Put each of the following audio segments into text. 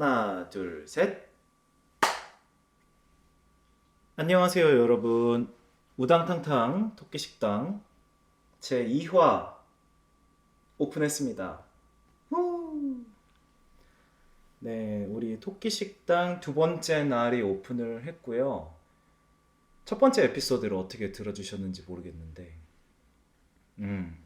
하나, 둘, 셋. 안녕하세요, 여러분. 우당탕탕 토끼식당 제 2화 오픈했습니다. 후! 네, 우리 토끼식당 두 번째 날이 오픈을 했고요. 첫 번째 에피소드를 어떻게 들어주셨는지 모르겠는데, 음,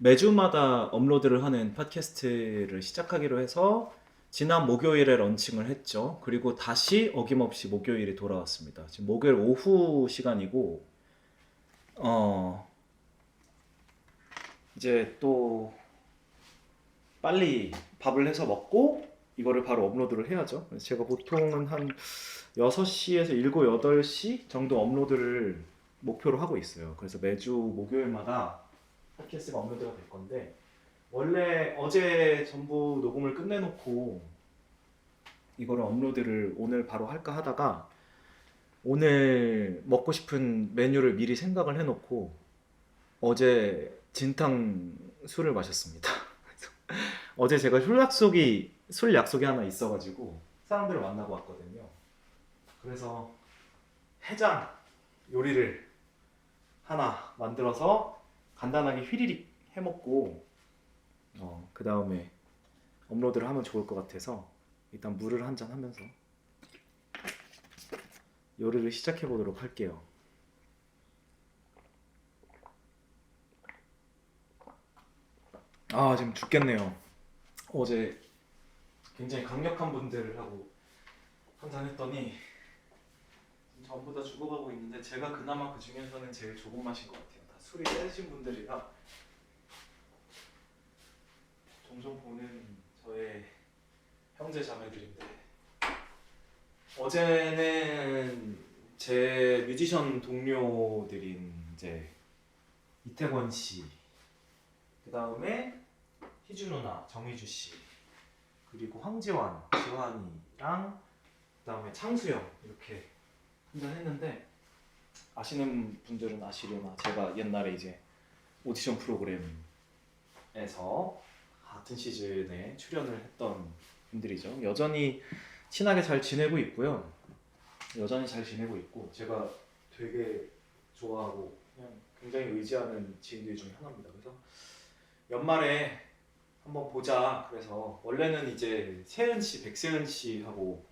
매주마다 업로드를 하는 팟캐스트를 시작하기로 해서 지난 목요일에 런칭을 했죠. 그리고 다시 어김없이 목요일이 돌아왔습니다. 지금 목요일 오후 시간이고, 어, 이제 또 빨리 밥을 해서 먹고 이거를 바로 업로드를 해야죠. 그래서 제가 보통은 한 6시에서 7, 8시 정도 업로드를 목표로 하고 있어요. 그래서 매주 목요일마다 팟캐스트가 업로드가 될 건데, 원래 어제 전부 녹음을 끝내놓고 이거를 업로드를 오늘 바로 할까 하다가 오늘 먹고 싶은 메뉴를 미리 생각을 해놓고 어제 진탕 술을 마셨습니다. 어제 제가 술 약속이 하나 있어가지고 사람들을 만나고 왔거든요. 그래서 해장 요리를 하나 만들어서 간단하게 휘리릭 해먹고 그 다음에 업로드를 하면 좋을 것 같아서 일단 물을 한잔 하면서 요리를 시작해 보도록 할게요. 아, 지금 죽겠네요. 어제 굉장히 강력한 분들하고 한잔 했더니 전부 다 죽어가고 있는데, 제가 그나마 그 중에서는 제일 조금 마신 것 같아요. 다 술이 세신 분들이라 종종 보는 저의 형제 자매들인데, 어제는 제 뮤지션 동료들인 이제 이태권 씨, 그 다음에 희주 누나, 정희주 씨, 그리고 황지환, 지환이랑 그 다음에 창수형 이렇게 한잔 했는데, 아시는 분들은 아시려나, 제가 옛날에 이제 오디션 프로그램에서 같은 시즌에 출연을 했던 분들이죠. 여전히 친하게 잘 지내고 있고요. 여전히 잘 지내고 있고, 제가 되게 좋아하고 그냥 굉장히 의지하는 지인들 중에 하나입니다. 그래서 연말에 한번 보자. 그래서 원래는 이제 세은 씨, 백세은 씨하고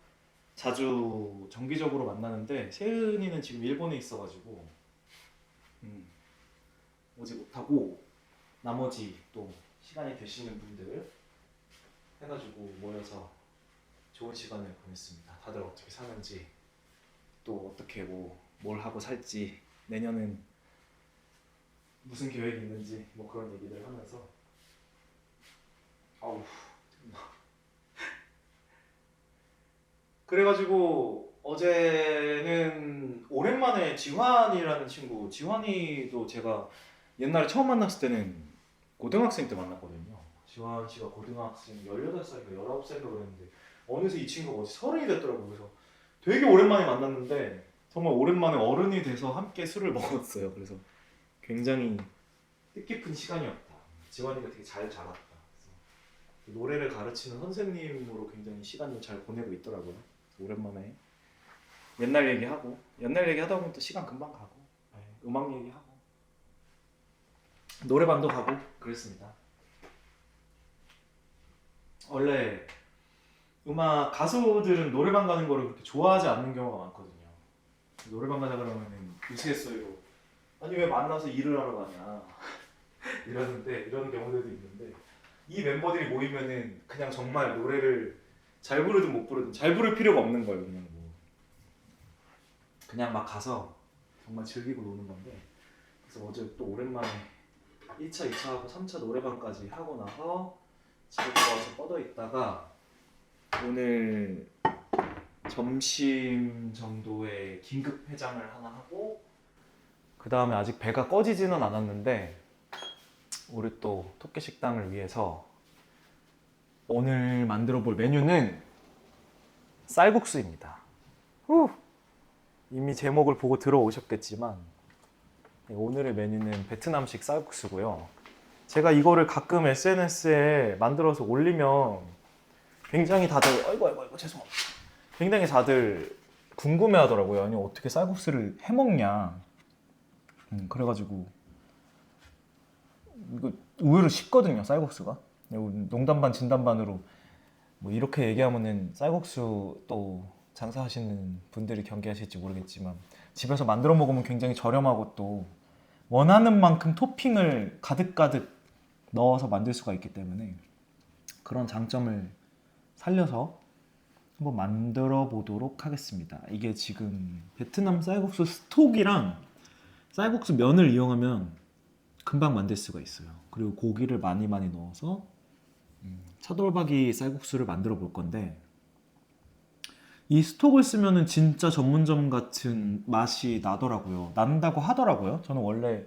자주 정기적으로 만나는데, 세은이는 지금 일본에 있어가지고 오지 못하고, 나머지 또 시간이 되시는 분들 해가지고 모여서 좋은 시간을 보냈습니다. 다들 어떻게 사는지, 또 어떻게 뭘 하고 살지, 내년은 무슨 계획이 있는지 뭐 그런 얘기들 하면서, 아우, 그래가지고 어제는 오랜만에 지환이라는 친구, 지환이도 제가 옛날에 처음 만났을 때는 고등학생 때 만났거든요. 지환 씨가 고등학생 18살인가 19살인가 그랬는데, 어느새 이 친구가 어제 30이 됐더라고요. 그래서 되게 오랜만에 만났는데 정말 오랜만에 어른이 돼서 함께 술을 먹었어요. 그래서 굉장히 뜻깊은 시간이었다. 지환이가 되게 잘 자랐다. 그래서 노래를 가르치는 선생님으로 굉장히 시간을 잘 보내고 있더라고요. 오랜만에 옛날 얘기하고, 옛날 얘기하다 보면 또 시간 금방 가고, 음악 얘기하고 노래방도 가고 그랬습니다. 원래 음악 가수들은 노래방 가는 거를 그렇게 좋아하지 않는 경우가 많거든요. 노래방 가자 그러면은 우스갯소리로 아니 왜 만나서 일을 하러 가냐 이러는데, 이런 경우들도 있는데, 이 멤버들이 모이면은 그냥 정말 노래를 잘 부르든 못 부르든 잘 부를 필요가 없는 거예요. 그냥 막 가서 정말 즐기고 노는 건데, 그래서 어제 또 오랜만에 1차, 2차하고 3차 노래방까지 하고 나서 집에 들어와서 뻗어 있다가 오늘 점심 정도에 긴급 해장을 하나 하고, 그 다음에 아직 배가 꺼지지는 않았는데 우리 또 토끼 식당을 위해서 오늘 만들어 볼 메뉴는 쌀국수입니다. 이미 제목을 보고 들어오셨겠지만 오늘의 메뉴는 베트남식 쌀국수고요. 제가 이거를 가끔 SNS에 만들어서 올리면 굉장히 다들 아이고 죄송합니다. 굉장히 다들 궁금해하더라고요. 아니 어떻게 쌀국수를 해먹냐. 그래가지고 이거 의외로 쉽거든요, 쌀국수가. 농담 반 진담 반으로 뭐 이렇게 얘기하면은 쌀국수 또 장사하시는 분들이 경계하실지 모르겠지만 집에서 만들어 먹으면 굉장히 저렴하고 또 원하는 만큼 토핑을 가득가득 넣어서 만들 수가 있기 때문에 그런 장점을 살려서 한번 만들어 보도록 하겠습니다. 이게 지금 베트남 쌀국수 스톡이랑 쌀국수 면을 이용하면 금방 만들 수가 있어요. 그리고 고기를 많이 넣어서 차돌박이 쌀국수를 만들어 볼 건데 이 스톡을 쓰면은 진짜 전문점 같은 맛이 나더라고요. 난다고 하더라고요. 저는 원래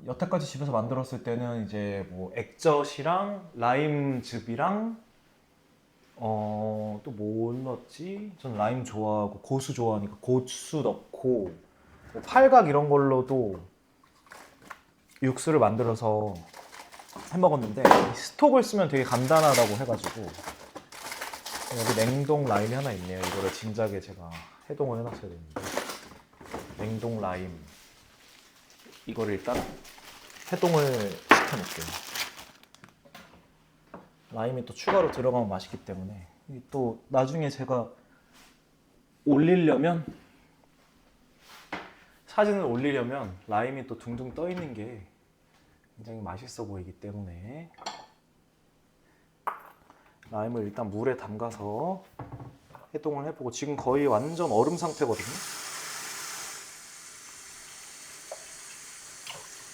여태까지 집에서 만들었을 때는 이제 뭐 액젓이랑 라임즙이랑 또 뭘 넣었지? 저는 라임 좋아하고 고수 좋아하니까 고수 넣고 뭐 팔각 이런 걸로도 육수를 만들어서 해 먹었는데 이 스톡을 쓰면 되게 간단하다고 해가지고 여기 냉동 라임이 하나 있네요. 이거를 진작에 제가 해동을 해놨어야 되는데 냉동 라임 이거를 일단 해동을 시켜놓을게요. 라임이 또 추가로 들어가면 맛있기 때문에 또 나중에 제가 올리려면 사진을 올리려면 라임이 또 둥둥 떠 있는 게 굉장히 맛있어 보이기 때문에 라임을 일단 물에 담가서 해동을 해보고 지금 거의 완전 얼음 상태거든요.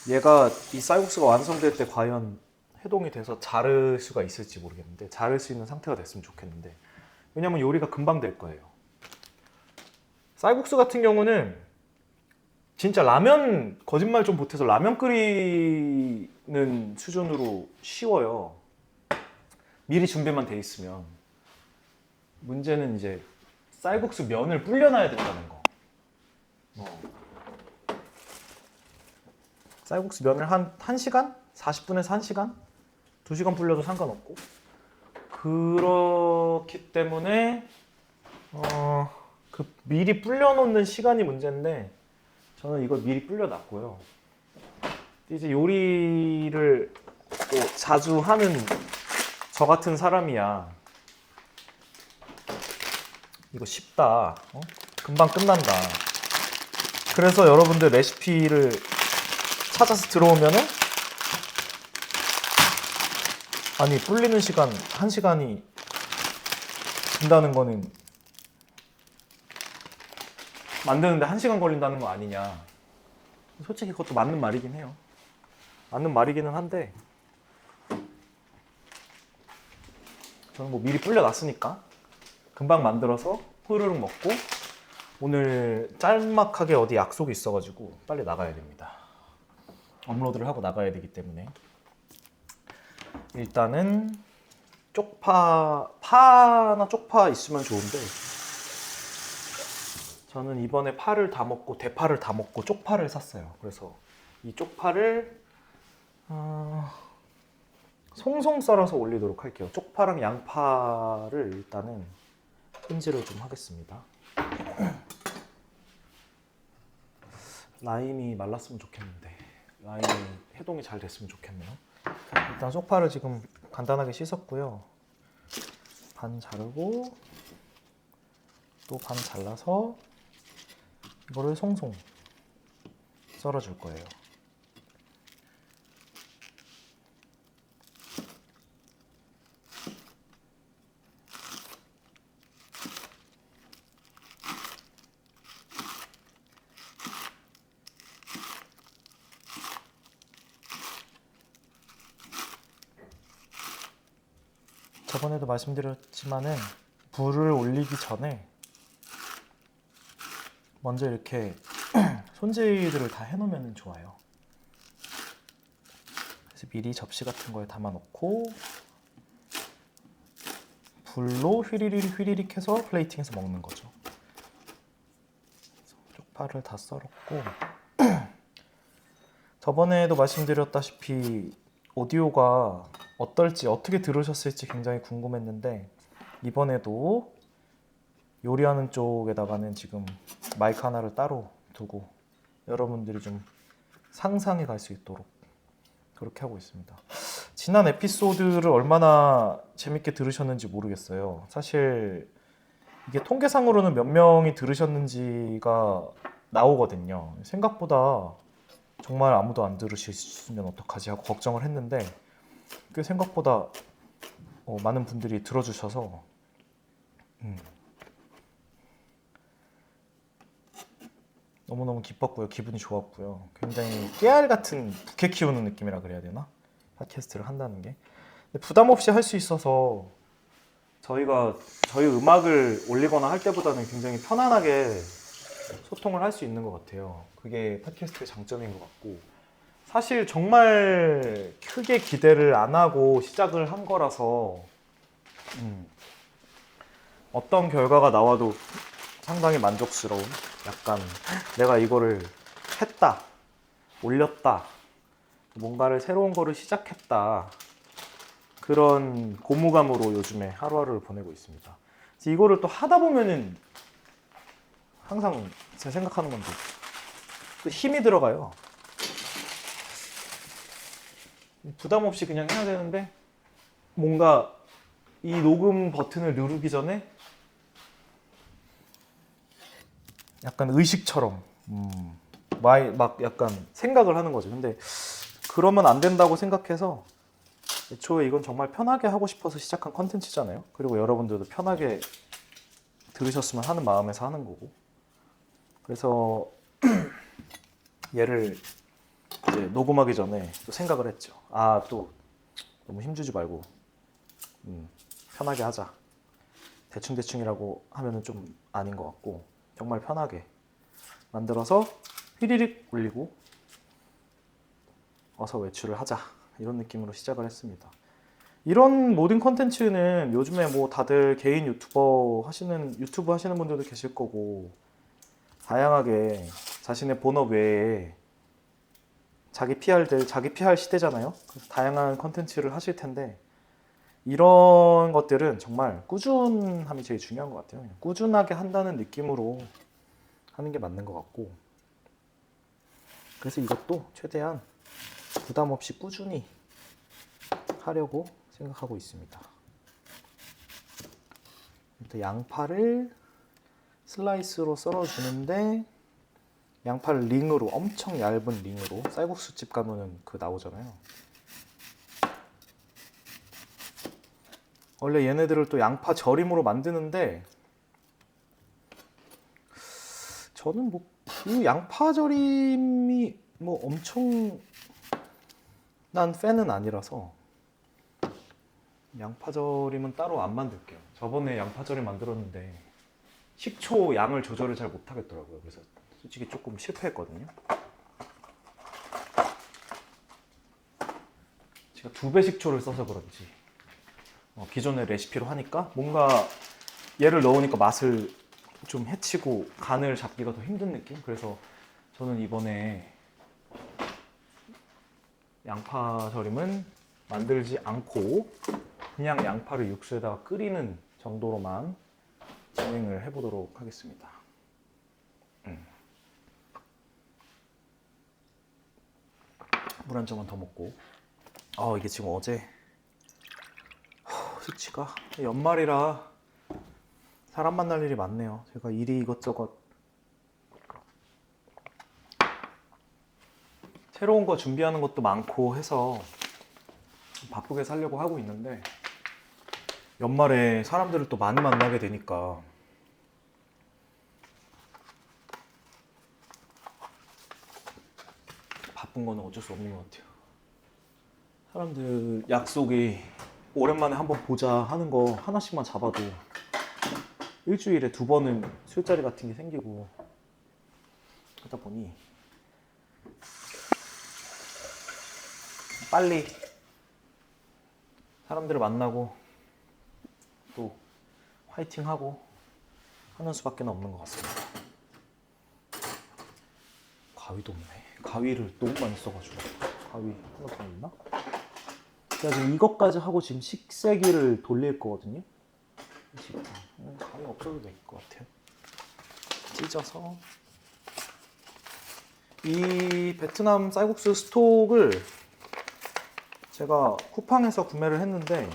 얘가 이 쌀국수가 완성될 때 과연 해동이 돼서 자를 수가 있을지 모르겠는데 자를 수 있는 상태가 됐으면 좋겠는데 왜냐면 요리가 금방 될 거예요. 쌀국수 같은 경우는 진짜 라면 거짓말 좀 보태서 라면 끓이는 수준으로 쉬워요. 미리 준비만 돼 있으면. 문제는 이제 쌀국수 면을 불려놔야 된다는 거. 쌀국수 면을 한 1시간? 40분에서 1시간? 2시간 불려도 상관없고 그렇기 때문에 그 미리 불려놓는 시간이 문제인데 저는 이걸 미리 불려놨고요. 이제 요리를 뭐 자주 하는 저 같은 사람이야 이거 쉽다, 금방 끝난다. 그래서 여러분들 레시피를 찾아서 들어오면은 아니 불리는 시간 1시간이 든다는 거는 만드는데 1시간 걸린다는 거 아니냐. 솔직히 그것도 맞는 말이긴 해요. 맞는 말이기는 한데 저는 뭐 미리 불려놨으니까 금방 만들어서 후루룩 먹고 오늘 짤막하게 어디 약속이 있어가지고 빨리 나가야 됩니다. 업로드를 하고 나가야 되기 때문에 일단은 파나 쪽파 있으면 좋은데 저는 이번에 파를 다 먹고 대파를 다 먹고 쪽파를 샀어요. 그래서 이 쪽파를 송송 썰어서 올리도록 할게요. 쪽파랑 양파를 일단은 손질을 좀 하겠습니다. 라임이 말랐으면 좋겠는데 라임이 해동이 잘 됐으면 좋겠네요. 일단 쪽파를 지금 간단하게 씻었고요. 반 자르고 또 반 잘라서 이거를 송송 썰어줄 거예요. 저번에도 말씀드렸지만은 불을 올리기 전에 먼저 이렇게 손질들을 다 해놓으면 좋아요. 그래서 미리 접시 같은 거에 담아 놓고 불로 휘리릭 휘리릭 해서 플레이팅해서 먹는 거죠. 쪽파를 다 썰었고 저번에도 말씀드렸다시피 오디오가 어떨지, 어떻게 들으셨을지 굉장히 궁금했는데 이번에도 요리하는 쪽에다가는 지금 마이크 하나를 따로 두고 여러분들이 좀 상상해 갈 수 있도록 그렇게 하고 있습니다. 지난 에피소드를 얼마나 재밌게 들으셨는지 모르겠어요. 사실 이게 통계상으로는 몇 명이 들으셨는지가 나오거든요. 생각보다 정말 아무도 안 들으시면 어떡하지 하고 걱정을 했는데 꽤 생각보다 많은 분들이 들어주셔서 너무너무 기뻤고요. 기분이 좋았고요. 굉장히 깨알 같은 부캐 키우는 느낌이라 그래야 되나? 팟캐스트를 한다는 게. 근데 부담 없이 할 수 있어서 저희가 저희 음악을 올리거나 할 때보다는 굉장히 편안하게 소통을 할 수 있는 것 같아요. 그게 팟캐스트의 장점인 것 같고 사실 정말 크게 기대를 안 하고 시작을 한 거라서 어떤 결과가 나와도 상당히 만족스러운 약간 내가 이거를 했다, 올렸다, 뭔가를 새로운 거를 시작했다 그런 고무감으로 요즘에 하루하루를 보내고 있습니다. 이거를 또 하다 보면은 항상 제가 생각하는 건데 또 힘이 들어가요. 부담 없이 그냥 해야 되는데 뭔가 이 녹음 버튼을 누르기 전에 약간 의식처럼 막 약간 생각을 하는 거죠. 근데 그러면 안 된다고 생각해서 애초에 이건 정말 편하게 하고 싶어서 시작한 컨텐츠잖아요. 그리고 여러분들도 편하게 들으셨으면 하는 마음에서 하는 거고. 그래서 얘를 이제 녹음하기 전에 또 생각을 했죠. 또 너무 힘주지 말고 편하게 하자. 대충대충이라고 하면은 좀 아닌 것 같고 정말 편하게 만들어서 휘리릭 올리고 어서 외출을 하자 이런 느낌으로 시작을 했습니다. 이런 모든 컨텐츠는 요즘에 뭐 다들 개인 유튜브 하시는 분들도 계실 거고 다양하게 자신의 본업 외에 자기 PR 시대잖아요. 그래서 다양한 컨텐츠를 하실 텐데 이런 것들은 정말 꾸준함이 제일 중요한 것 같아요. 그냥 꾸준하게 한다는 느낌으로 하는 게 맞는 것 같고 그래서 이것도 최대한 부담 없이 꾸준히 하려고 생각하고 있습니다. 일단 양파를 슬라이스로 썰어주는데 양파를 링으로 엄청 얇은 링으로 쌀국수집 가면은 그 나오잖아요. 원래 얘네들을 또 양파 절임으로 만드는데 저는 뭐 이 양파 절임이 뭐 엄청 난 팬은 아니라서 양파절임은 따로 안 만들게요. 저번에 양파절임 만들었는데 식초 양을 조절을 잘 못하겠더라고요. 그래서 솔직히 조금 실패했거든요. 제가 2배 식초를 써서 그런지 기존의 레시피로 하니까 뭔가 얘를 넣으니까 맛을 좀 해치고 간을 잡기가 더 힘든 느낌? 그래서 저는 이번에 양파절임은 만들지 않고 그냥 양파를 육수에다가 끓이는 정도로만 진행을 해보도록 하겠습니다. 물 한 잔만 더 먹고 이게 지금 어제 수치가 연말이라 사람 만날 일이 많네요. 제가 일이 이것저것 새로운 거 준비하는 것도 많고 해서 바쁘게 살려고 하고 있는데 연말에 사람들을 또 많이 만나게 되니까 바쁜 거는 어쩔 수 없는 것 같아요. 사람들 약속이 오랜만에 한번 보자 하는 거 하나씩만 잡아도 일주일에 2번은 술자리 같은 게 생기고 하다 보니 빨리 사람들을 만나고 또 화이팅하고 하는 수밖에 없는 것 같습니다. 가위도 없네. 가위를 너무 많이 써가지고 가위 하나 더 있나? 제가 지금 이것까지 하고 지금 식세기를 돌릴 거거든요. 가위 없어도 될 것 같아요. 찢어서 이 베트남 쌀국수 스톡을 제가 쿠팡에서 구매를 했는데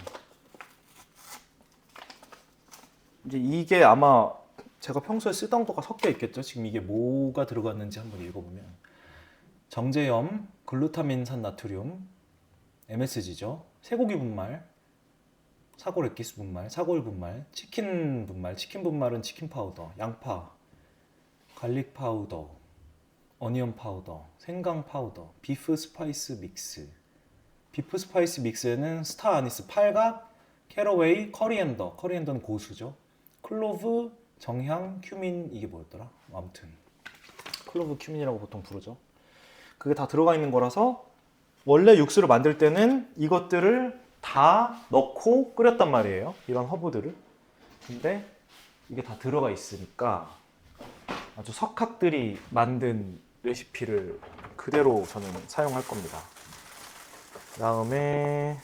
이제 이게 아마 제가 평소에 쓰던 거가 섞여 있겠죠. 지금 이게 뭐가 들어갔는지 한번 읽어보면 정제염, 글루타민산 나트륨, MSG죠. 쇠고기 분말, 사골 액기스 분말, 사골 분말, 치킨 분말, 치킨 분말은 치킨 파우더, 양파, 갈릭 파우더, 어니언 파우더, 생강 파우더, 비프 스파이스 믹스. 비프 스파이스 믹스에는 스타 아니스, 팔각, 캐러웨이, 커리앤더, 커리앤더는 고수죠. 클로브, 정향, 큐민, 이게 뭐였더라? 아무튼 클로브 큐민이라고 보통 부르죠. 그게 다 들어가 있는 거라서 원래 육수를 만들 때는 이것들을 다 넣고 끓였단 말이에요. 이런 허브들을. 근데 이게 다 들어가 있으니까 아주 석학들이 만든 레시피를 그대로 저는 사용할 겁니다. 그 다음에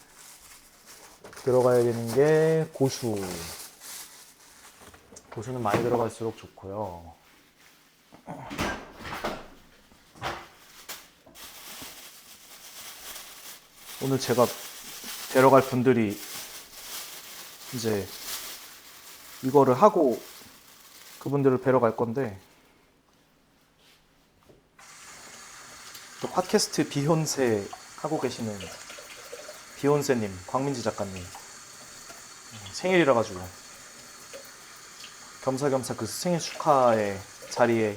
들어가야 되는 게 고수. 고수는 많이 들어갈수록 좋고요. 오늘 제가 데려갈 분들이 이제 이거를 하고 그분들을 뵈러 갈 건데 또 팟캐스트 비욘세 하고 계시는 비욘세님, 광민지 작가님 생일이라 가지고 겸사겸사 그 생일 축하의 자리에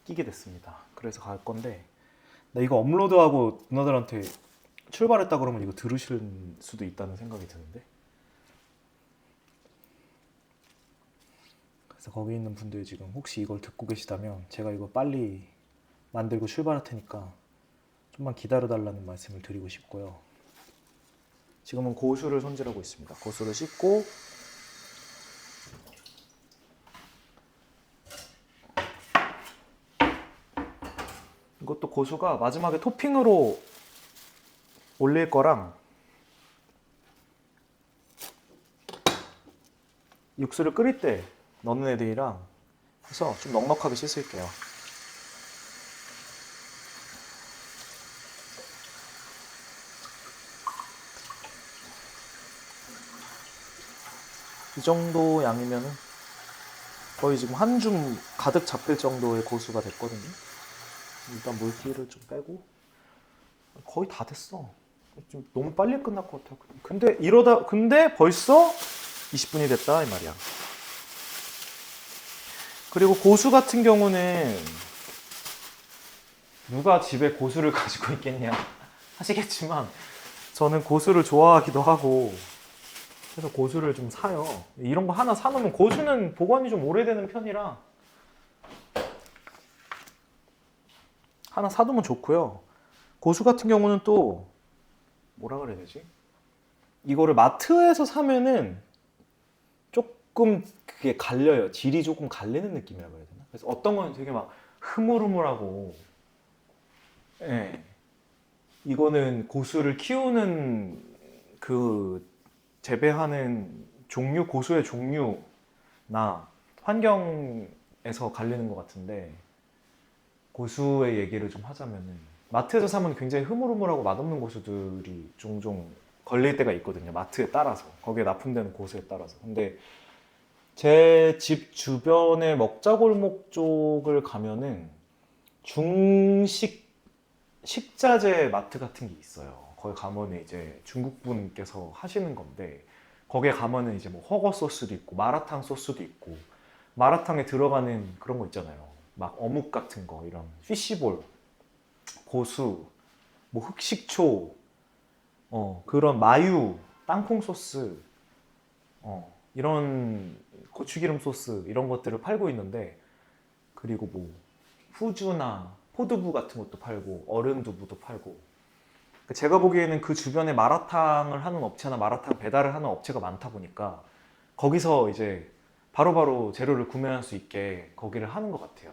끼게 됐습니다. 그래서 갈 건데 나 이거 업로드하고 누나들한테 출발했다 그러면 이거 들으실 수도 있다는 생각이 드는데 그래서 거기 있는 분들이 지금 혹시 이걸 듣고 계시다면 제가 이거 빨리 만들고 출발할 테니까 좀만 기다려달라는 말씀을 드리고 싶고요. 지금은 고수를 손질하고 있습니다. 고수를 씻고 이것도 고수가 마지막에 토핑으로 올릴 거랑 육수를 끓일 때 넣는 애들이랑 해서 좀 넉넉하게 씻을게요. 이 정도 양이면 거의 지금 한 줌 가득 잡힐 정도의 고수가 됐거든요. 일단 물기를 좀 빼고 거의 다 됐어. 좀 너무 빨리 끝날 것 같아. 근데 벌써 20분이 됐다 이 말이야. 그리고 고수 같은 경우는 누가 집에 고수를 가지고 있겠냐 하시겠지만 저는 고수를 좋아하기도 하고 그래서 고수를 좀 사요. 이런 거 하나 사놓으면 고수는 보관이 좀 오래되는 편이라 하나 사두면 좋고요. 고수 같은 경우는 또 뭐라 그래야 되지? 이거를 마트에서 사면은 조금 그게 갈려요. 질이 조금 갈리는 느낌이라고 해야 되나? 그래서 어떤 건 되게 막 흐물흐물하고 예. 이거는 고수를 키우는 그 재배하는 종류, 고수의 종류나 환경에서 갈리는 것 같은데 고수의 얘기를 좀 하자면은 마트에서 사면 굉장히 흐물흐물하고 맛없는 고수들이 종종 걸릴 때가 있거든요. 마트에 따라서 거기에 납품되는 고수에 따라서. 근데 제 집 주변의 먹자골목 쪽을 가면은 중식 식자재 마트 같은 게 있어요. 거기 가면은 이제 중국 분께서 하시는 건데 거기에 가면은 이제 뭐 허거 소스도 있고 마라탕 소스도 있고 마라탕에 들어가는 그런 거 있잖아요. 막 어묵 같은 거 이런 피쉬볼, 고수, 뭐 흑식초, 그런 마유, 땅콩 소스, 이런 고추기름 소스 이런 것들을 팔고 있는데 그리고 뭐 후주나 포두부 같은 것도 팔고 어른 두부도 팔고 제가 보기에는 그 주변에 마라탕을 하는 업체나 마라탕 배달을 하는 업체가 많다 보니까 거기서 이제 바로바로 재료를 구매할 수 있게 거기를 하는 것 같아요.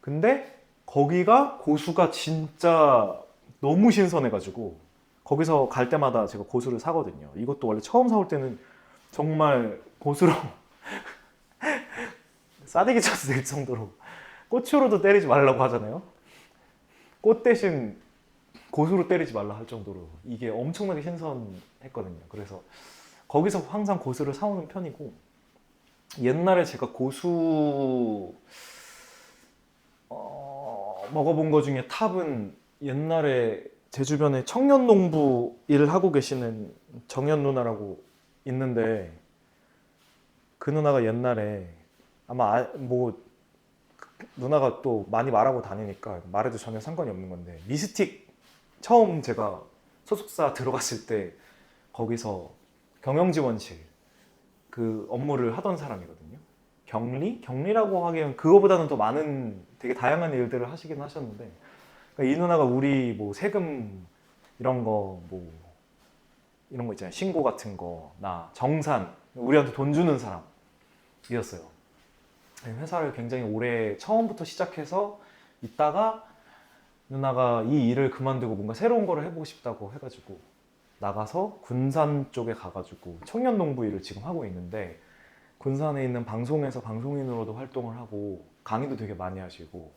근데 거기가 고수가 진짜 너무 신선해가지고 거기서 갈 때마다 제가 고수를 사거든요. 이것도 원래 처음 사올 때는 정말 고수로 싸대기 쳐도 될 정도로 꽃으로도 때리지 말라고 하잖아요. 꽃 대신 고수로 때리지 말라 할 정도로 이게 엄청나게 신선했거든요. 그래서 거기서 항상 고수를 사오는 편이고, 옛날에 제가 고수 먹어본 거 중에 탑은, 옛날에 제 주변에 청년농부 일을 하고 계시는 정연 누나라고 있는데, 그 누나가 옛날에 아마 뭐 누나가 또 많이 말하고 다니니까 말해도 전혀 상관이 없는 건데, 미스틱 처음 제가 소속사 들어갔을 때 거기서 경영지원실 그 업무를 하던 사람이거든요. 경리라고 하기엔 그거보다는 더 많은 되게 다양한 일들을 하시긴 하셨는데, 그러니까 이 누나가 우리 뭐 세금 이런 거 뭐 이런 거 있잖아요. 신고 같은 거, 나 정산, 우리한테 돈 주는 사람이었어요. 회사를 굉장히 오래 처음부터 시작해서 있다가 누나가 이 일을 그만두고 뭔가 새로운 거를 해보고 싶다고 해가지고 나가서 군산 쪽에 가가지고 청년농부 일을 지금 하고 있는데, 군산에 있는 방송에서 방송인으로도 활동을 하고 강의도 되게 많이 하시고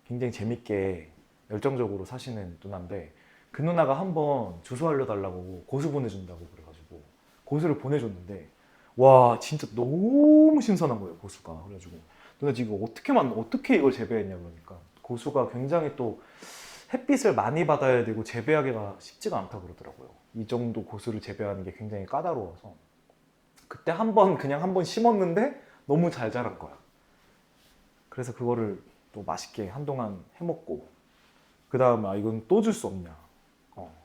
굉장히 재밌게 열정적으로 사시는 누나인데, 그 누나가 한번 주소 알려달라고 고수 보내준다고 그래가지고 고수를 보내줬는데, 와 진짜 너무 신선한 거예요, 고수가. 그래가지고 누나 지금 어떻게 이걸 재배했냐 그러니까, 고수가 굉장히 또 햇빛을 많이 받아야 되고 재배하기가 쉽지가 않다고 그러더라고요. 이 정도 고수를 재배하는 게 굉장히 까다로워서, 그때 그냥 한 번 심었는데 너무 잘 자란 거야. 그래서 그거를 또 맛있게 한동안 해먹고, 그 다음에 이건 또 줄 수 없냐,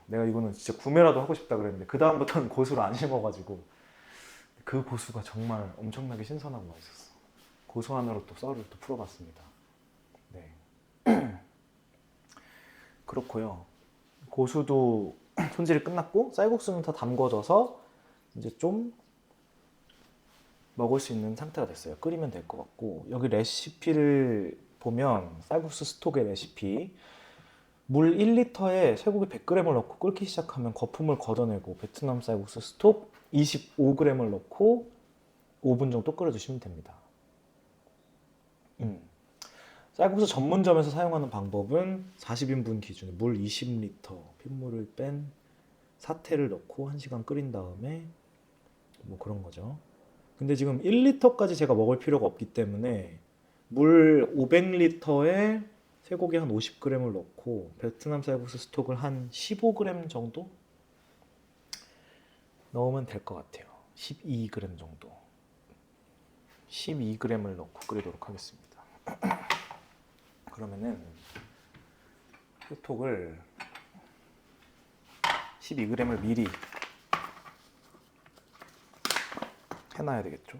내가 이거는 진짜 구매라도 하고 싶다 그랬는데, 그 다음부터는 고수를 안 심어가지고 그 고수가 정말 엄청나게 신선하고 맛있었어. 고수 하나로 또 썰을 또 풀어봤습니다. 네. 그렇고요. 고수도 손질이 끝났고, 쌀국수는 다 담궈져서 이제 좀 먹을 수 있는 상태가 됐어요. 끓이면 될 것 같고, 여기 레시피를 보면 쌀국수 스톡의 레시피, 물 1리터에 쇠고기 100g을 넣고 끓기 시작하면 거품을 걷어내고, 베트남 쌀국수 스톡 25g을 넣고 5분 정도 끓여주시면 됩니다. 쌀국수 전문점에서 사용하는 방법은 40인분 기준에 물 20리터, 핏물을 뺀 사태를 넣고 1시간 끓인 다음에 뭐 그런 거죠. 근데 지금 1리터까지 제가 먹을 필요가 없기 때문에 물 500리터에 쇠고기 한 50g을 넣고 베트남 쌀국수 스톡을 한 15g 정도 넣으면 될 것 같아요. 12g 정도. 12g을 넣고 끓이도록 하겠습니다. 그러면은 스톡을 12g을 미리 해놔야 되겠죠.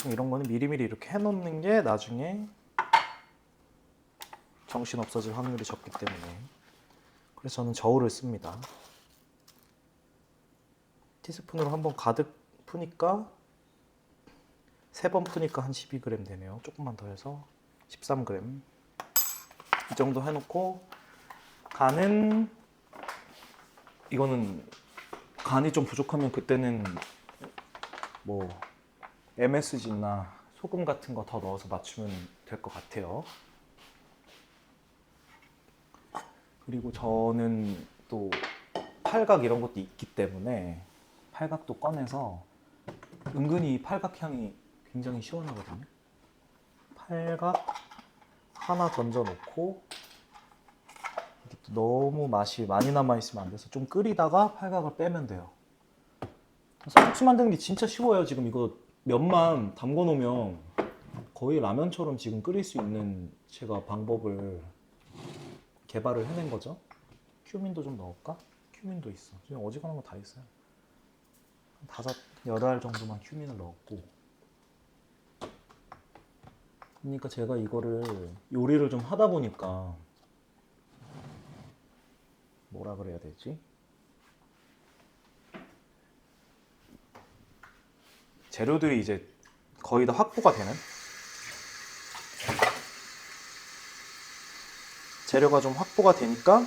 이런 거는 미리미리 이렇게 해놓는 게 나중에 정신 없어질 확률이 적기 때문에, 그래서 저는 저울을 씁니다. 티스푼으로 한번 가득 푸니까, 3번 푸니까 한 12g 되네요. 조금만 더 해서 13g. 이 정도 해놓고, 간은, 이거는 간이 좀 부족하면 그때는 뭐 MSG나 소금 같은 거 더 넣어서 맞추면 될 것 같아요. 그리고 저는 또 팔각 이런 것도 있기 때문에 팔각도 꺼내서, 은근히 팔각 향이 굉장히 시원하거든요. 팔각 하나 던져 놓고, 너무 맛이 많이 남아있으면 안 돼서 좀 끓이다가 팔각을 빼면 돼요. 쌀국수 만드는 게 진짜 쉬워요. 지금 이거 면만 담궈 놓으면 거의 라면처럼 지금 끓일 수 있는 제가 방법을 개발을 해낸 거죠. 큐민도 좀 넣을까? 큐민도 있어. 지금 어지간한 거 다 있어요. 한 5, 8알 정도만 큐민을 넣었고. 그러니까 제가 이거를 요리를 좀 하다 보니까, 뭐라 그래야 되지? 재료들이 이제 거의 다 확보가 되는? 재료가 좀 확보가 되니까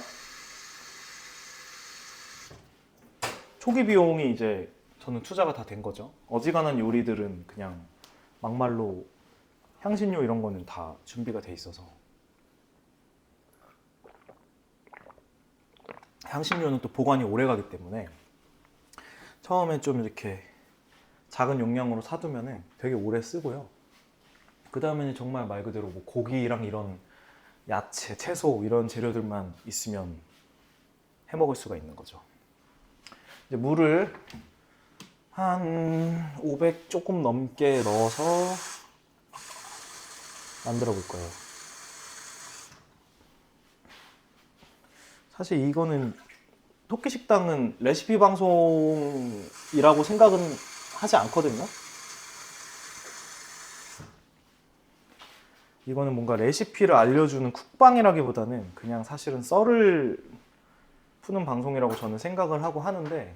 초기 비용이 이제 저는 투자가 다 된 거죠. 어지간한 요리들은 그냥 막말로 향신료 이런 거는 다 준비가 돼 있어서. 향신료는 또 보관이 오래 가기 때문에 처음에 좀 이렇게 작은 용량으로 사두면은 되게 오래 쓰고요. 그 다음에는 정말 말 그대로 뭐 고기랑 이런 야채, 채소 이런 재료들만 있으면 해 먹을 수가 있는 거죠. 이제 물을 한 500 조금 넘게 넣어서 만들어 볼 거예요. 사실 이거는 토끼 식당은 레시피 방송이라고 생각은 하지 않거든요. 이거는 뭔가 레시피를 알려주는 쿡방이라기보다는 그냥 사실은 썰을 푸는 방송이라고 저는 생각을 하고 하는데,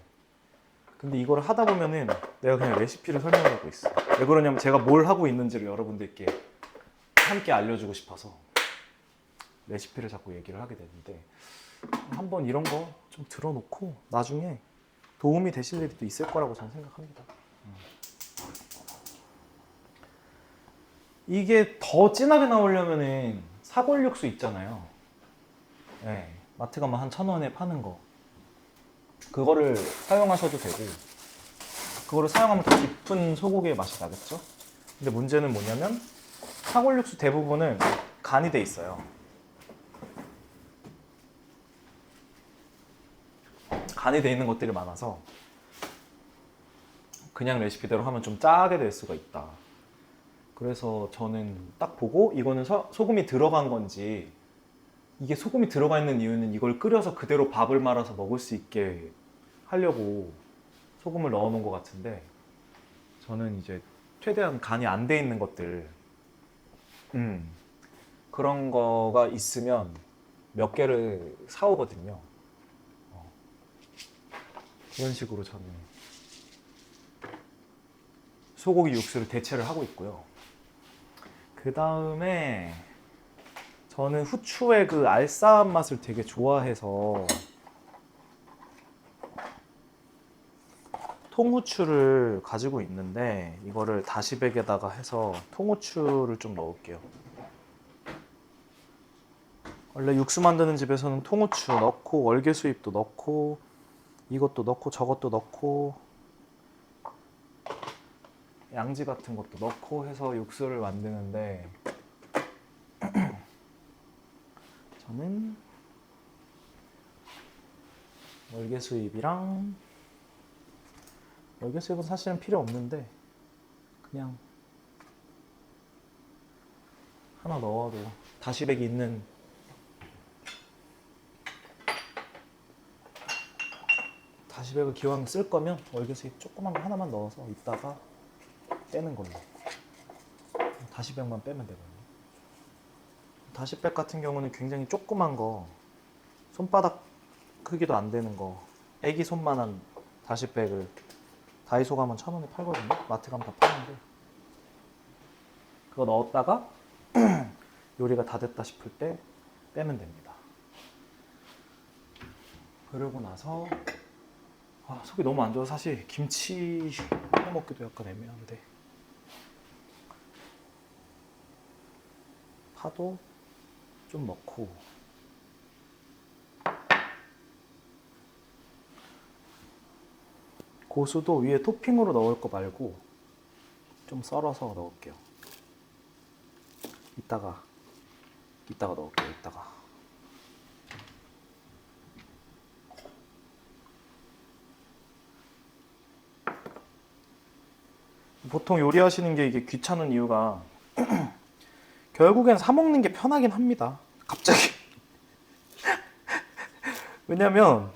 근데 이걸 하다 보면은 내가 그냥 레시피를 설명하고 있어. 왜 그러냐면 제가 뭘 하고 있는지를 여러분들께 함께 알려주고 싶어서 레시피를 자꾸 얘기를 하게 되는데, 한번 이런 거 좀 들어놓고 나중에 도움이 되실 일이 또 있을 거라고 저는 생각합니다. 이게 더 진하게 나오려면은 사골 육수 있잖아요. 네, 마트 가면 한 1,000원에 파는 거. 그거를 사용하셔도 되고, 그거를 사용하면 더 깊은 소고기의 맛이 나겠죠? 근데 문제는 뭐냐면 사골 육수 대부분은 간이 돼 있어요. 간이 돼 있는 것들이 많아서 그냥 레시피대로 하면 좀 짜게 될 수가 있다. 그래서 저는 딱 보고 이거는 소금이 들어간 건지, 이게 소금이 들어가 있는 이유는 이걸 끓여서 그대로 밥을 말아서 먹을 수 있게 하려고 소금을 넣어 놓은 것 같은데, 저는 이제 최대한 간이 안 돼 있는 것들, 그런 거가 있으면 몇 개를 사오거든요. 그런 식으로 저는 소고기 육수를 대체를 하고 있고요. 그 다음에 저는 후추의 그 알싸한 맛을 되게 좋아해서 통후추를 가지고 있는데, 이거를 다시백에다가 해서 통후추를 좀 넣을게요. 원래 육수 만드는 집에서는 통후추 넣고 월계수잎도 넣고 이것도 넣고 저것도 넣고 양지 같은 것도 넣고 해서 육수를 만드는데, 저는 월계수잎은 사실은 필요 없는데 그냥 하나 넣어도, 다시백이 있는 다시백을 기왕 쓸 거면 월계수잎 조그만 거 하나만 넣어서 이따가 빼는 걸로. 다시백만 빼면 되거든요. 다시백 같은 경우는 굉장히 조그만 거, 손바닥 크기도 안 되는 거, 애기 손만한 다시백을 다이소 가면 1,000원에 팔거든요. 마트 가면 다 파는데, 그거 넣었다가 요리가 다 됐다 싶을 때 빼면 됩니다. 그러고 나서 속이 너무 안 좋아서 사실 김치 해 먹기도 약간 애매한데, 파도 좀 넣고, 고수도 위에 토핑으로 넣을 거 말고 좀 썰어서 넣을게요. 이따가 넣을게요. 이따가. 보통 요리하시는 게 이게 귀찮은 이유가 결국엔 사 먹는 게 편하긴 합니다. 갑자기. 왜냐면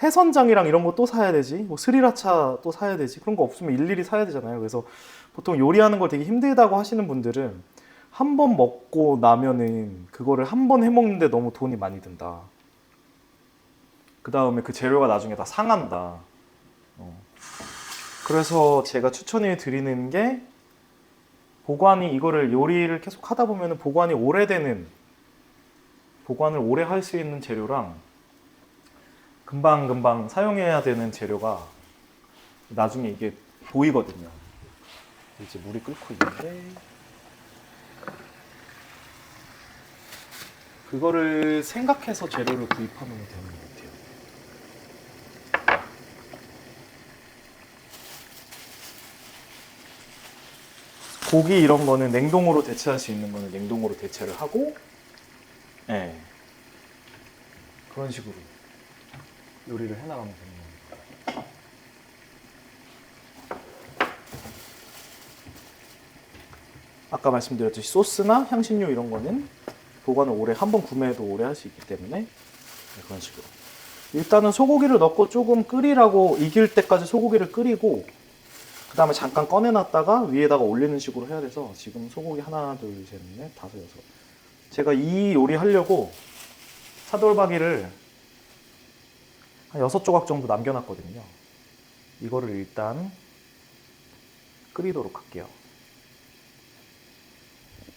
해선장이랑 이런 거 또 사야 되지, 뭐 스리라차 또 사야 되지, 그런 거 없으면 일일이 사야 되잖아요. 그래서 보통 요리하는 걸 되게 힘들다고 하시는 분들은 한 번 먹고 나면은 그거를 한 번 해 먹는데 너무 돈이 많이 든다. 그 다음에 그 재료가 나중에 다 상한다. 그래서 제가 추천해 드리는 게, 이거를 요리를 계속 하다 보면 보관을 오래 할 수 있는 재료랑, 금방금방 사용해야 되는 재료가 나중에 이게 보이거든요. 이제 물이 끓고 있는데 그거를 생각해서 재료를 구입하면 되는 것 같아요. 고기 이런 거는 냉동으로 대체할 수 있는 거는 냉동으로 대체를 하고, 네. 그런 식으로 요리를 해나가면 되는 겁니다. 아까 말씀드렸듯이 소스나 향신료 이런 거는 보관을 오래, 한 번 구매해도 오래 할 수 있기 때문에 네, 그런 식으로. 일단은 소고기를 넣고 조금 끓이라고, 익을 때까지 소고기를 끓이고 그 다음에 잠깐 꺼내놨다가 위에다가 올리는 식으로 해야 돼서 지금 소고기 하나, 둘, 셋, 넷, 다섯, 여섯. 제가 이 요리 하려고 차돌박이를 한 6조각 정도 남겨놨거든요. 이거를 일단 끓이도록 할게요.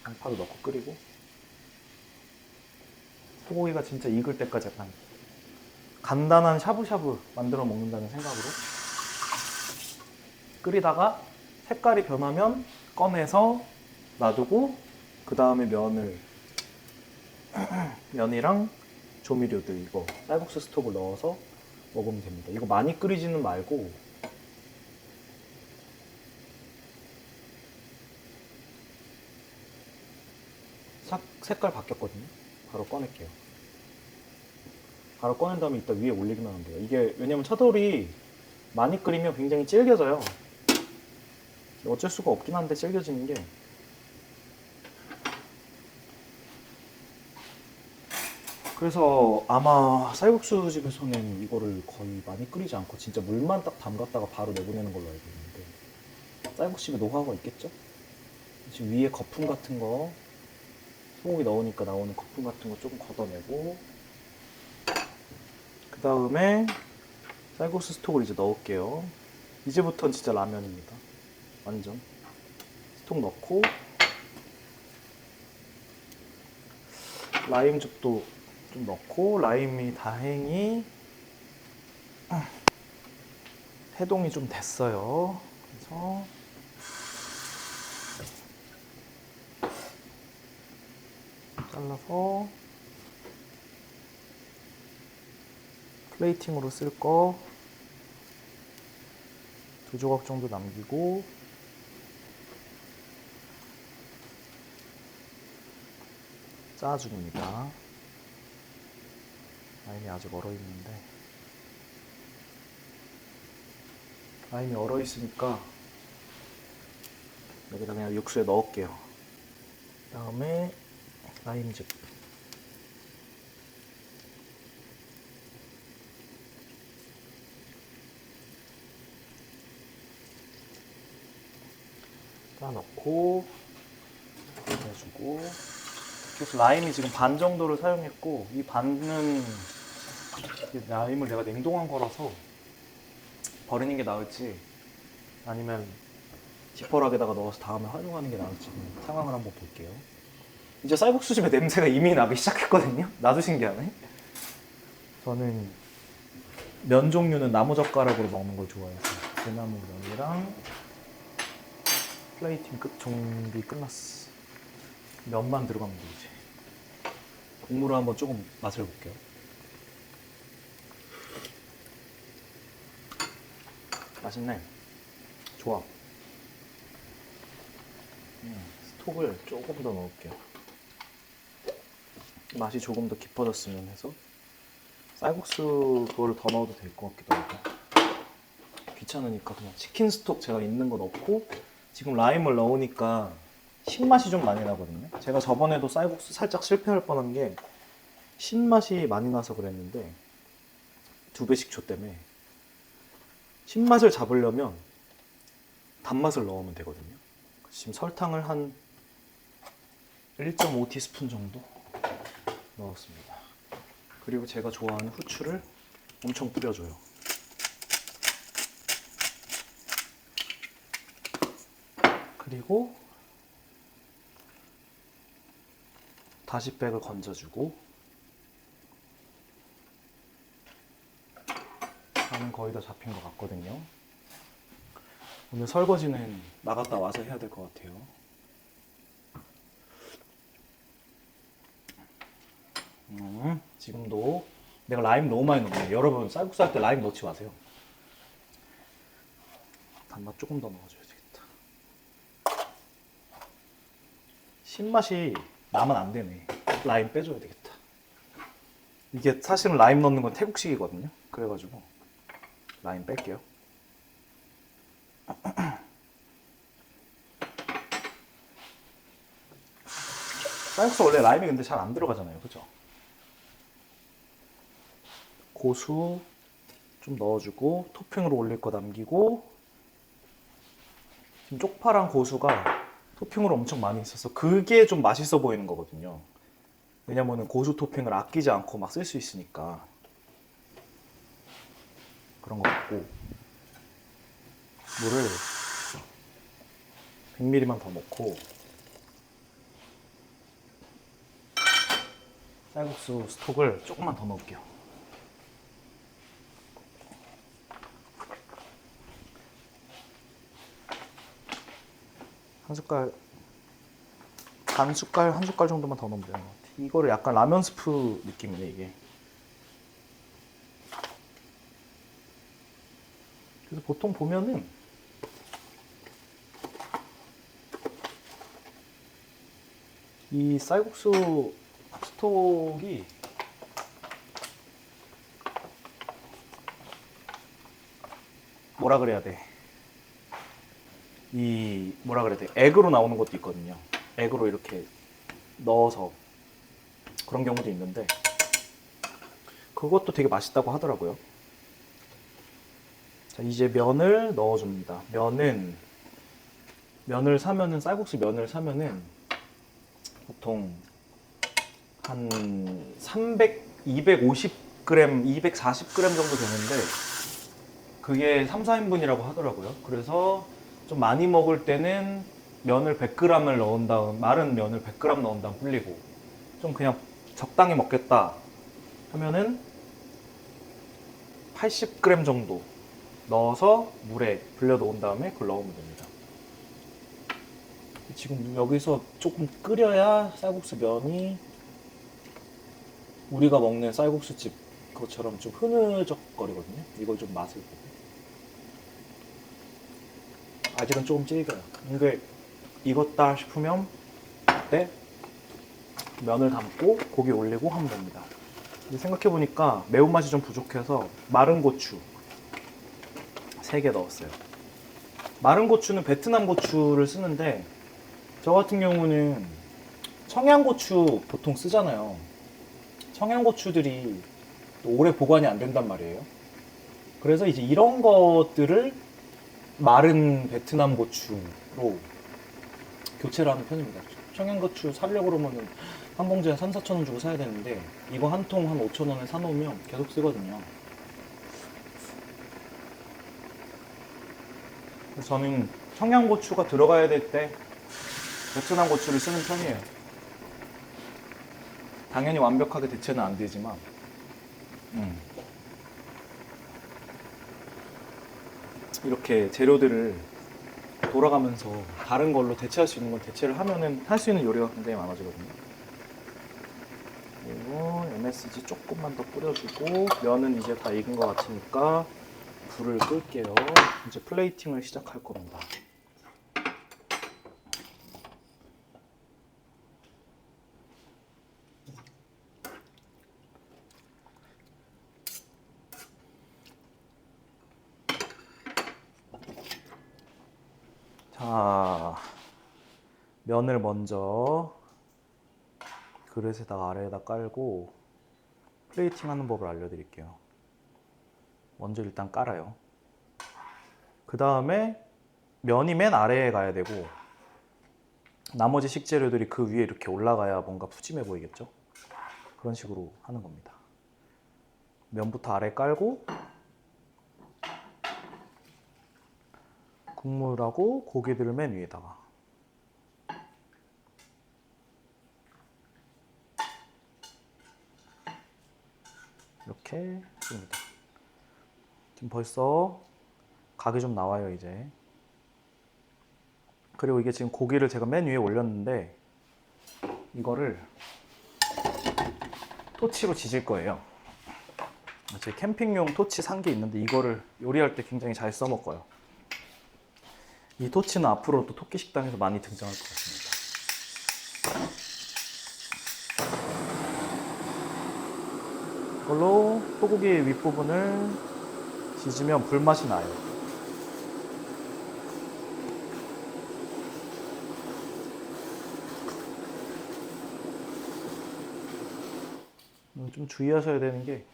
양파도 넣고 끓이고, 소고기가 진짜 익을 때까지 약간 간단한 샤브샤브 만들어 먹는다는 생각으로 끓이다가 색깔이 변하면 꺼내서 놔두고 그 다음에 면이랑 조미료들 이거 쌀국수 스톡을 넣어서 먹으면 됩니다. 이거 많이 끓이지는 말고 색깔 바뀌었거든요. 바로 꺼낼게요. 바로 꺼낸 다음에 이따 위에 올리기만 하면 돼요. 이게 왜냐면 차돌이 많이 끓이면 굉장히 질겨져요. 어쩔 수가 없긴 한데 질겨지는 게. 그래서 아마 쌀국수 집에서는 이거를 거의 많이 끓이지 않고 진짜 물만 딱 담갔다가 바로 내보내는 걸로 알고 있는데, 쌀국수 집에 노하우가 있겠죠? 지금 위에 거품 같은 거, 소고기 넣으니까 나오는 거품 같은 거 조금 걷어내고, 그 다음에 쌀국수 스톡을 이제 넣을게요. 이제부터는 진짜 라면입니다. 완전 스톡 넣고 라임즙도 좀 넣고, 라임이 다행히 해동이 좀 됐어요. 그래서 잘라서 플레이팅으로 쓸 거 2조각 정도 남기고, 짜줍니다. 라임이 아직 얼어있는데, 라임이 얼어있으니까 여기다 그냥 육수에 넣을게요. 그 다음에 라임즙, 다 넣고 해주고, 그래서 라임이 지금 반 정도를 사용했고, 이 반은 라임을 내가 냉동한 거라서 버리는 게 나을지 아니면 지퍼락에다가 넣어서 다음에 활용하는 게 나을지 상황을 한번 볼게요. 이제 쌀국수집에 냄새가 이미 나기 시작했거든요. 나도 신기하네. 저는 면 종류는 나무젓가락으로 먹는 걸 좋아해서 대나무 면이랑 플레이팅 준비 끝났어. 면만 들어가면 되지. 국물을 한번 조금 맛을 볼게요. 맛있네. 좋아. 스톡을 조금 더 넣을게요. 맛이 조금 더 깊어졌으면 해서. 쌀국수 그거를 더 넣어도 될 것 같기도 하고. 귀찮으니까 그냥 치킨 스톡 제가 있는 거 넣고, 지금 라임을 넣으니까 신맛이 좀 많이 나거든요. 제가 저번에도 쌀국수 살짝 실패할 뻔한 게 신맛이 많이 나서 그랬는데, 2배식초 때문에 신맛을 잡으려면 단맛을 넣으면 되거든요. 지금 설탕을 한 1.5티스푼 정도 넣었습니다. 그리고 제가 좋아하는 후추를 엄청 뿌려줘요. 그리고 다시백을 건져주고, 거의 다 잡힌 것 같거든요. 오늘 설거지는 나갔다 와서 해야 될 것 같아요. 지금도 내가 라임 너무 많이 넣네. 여러분 쌀국수 할 때 라임 넣지 마세요. 단맛 조금 더 넣어줘야 되겠다. 신맛이 나면 안 되네. 라임 빼줘야 되겠다. 이게 사실은 라임 넣는 건 태국식이거든요. 그래가지고 라임 뺄게요. 쌀국수 원래 라임이 근데 잘 안 들어가잖아요. 그죠? 고수 좀 넣어주고 토핑으로 올릴 거 남기고 지금 쪽파랑 고수가 토핑으로 엄청 많이 있어서 그게 좀 맛있어 보이는 거거든요. 왜냐면은 고수 토핑을 아끼지 않고 막 쓸 수 있으니까 그런 거 같고 물을 100ml만 더 넣고 쌀국수 스톡을 조금만 더 넣을게요. 한 숟갈, 반 숟갈, 한 숟갈 정도만 더 넣으면 되는 것 같아요. 이거를 약간 라면 스프 느낌이네 이게. 그래서 보통 보면은 이 쌀국수 스톡이 뭐라 그래야 돼? 이 뭐라 그래야 돼? 액으로 나오는 것도 있거든요. 액으로 이렇게 넣어서 그런 경우도 있는데 그것도 되게 맛있다고 하더라고요. 자, 이제 면을 넣어줍니다. 면을 사면은 쌀국수 면을 사면은 보통 한 300, 250g, 240g 정도 되는데 그게 3, 4인분이라고 하더라고요. 그래서 좀 많이 먹을 때는 면을 100g을 넣은 다음 마른 면을 100g 넣은 다음 불리고 좀 그냥 적당히 먹겠다 하면은 80g 정도 넣어서 물에 불려 놓은 다음에 그걸 넣으면 됩니다. 지금 여기서 조금 끓여야 쌀국수 면이 우리가 먹는 쌀국수집 그것처럼 좀 흐느적거리거든요. 이걸 좀 맛을 보고 아직은 조금 질겨요. 근데 익었다 싶으면 그때 면을 담고 고기 올리고 하면 됩니다. 생각해보니까 매운맛이 좀 부족해서 마른 고추 3개 넣었어요. 마른 고추는 베트남 고추를 쓰는데 저 같은 경우는 청양고추 보통 쓰잖아요. 청양고추들이 오래 보관이 안 된단 말이에요. 그래서 이제 이런 것들을 마른 베트남 고추로 교체를 하는 편입니다. 청양고추 사려고 그러면은 한 봉지에 3, 4천 원 주고 사야 되는데 이거 한 통 한 5천 원에 사놓으면 계속 쓰거든요. 그래서 저는 청양고추가 들어가야 될 때 베트남 고추를 쓰는 편이에요. 당연히 완벽하게 대체는 안 되지만 이렇게 재료들을 돌아가면서 다른 걸로 대체할 수 있는 건 대체를 하면은 할 수 있는 요리가 굉장히 많아지거든요. 그리고 MSG 조금만 더 뿌려주고 면은 이제 다 익은 것 같으니까 불을 끌게요. 이제 플레이팅을 시작할 겁니다. 자, 면을 먼저 그릇에다가 아래에다 깔고 플레이팅 하는 법을 알려드릴게요. 먼저 일단 깔아요. 그 다음에 면이 맨 아래에 가야 되고 나머지 식재료들이 그 위에 이렇게 올라가야 뭔가 푸짐해 보이겠죠? 그런 식으로 하는 겁니다. 면부터 아래 깔고 국물하고 고기들을 맨 위에다가 이렇게 씁니다. 지금 벌써 각이 좀 나와요 이제. 그리고 이게 지금 고기를 제가 맨 위에 올렸는데 이거를 토치로 지질 거예요. 제 캠핑용 토치 산 게 있는데 이거를 요리할 때 굉장히 잘 써먹어요. 이 토치는 앞으로 또 토끼 식당에서 많이 등장할 것 같습니다. 이걸로 소고기 윗부분을 지지면 불맛이 나요. 좀 주의하셔야 되는 게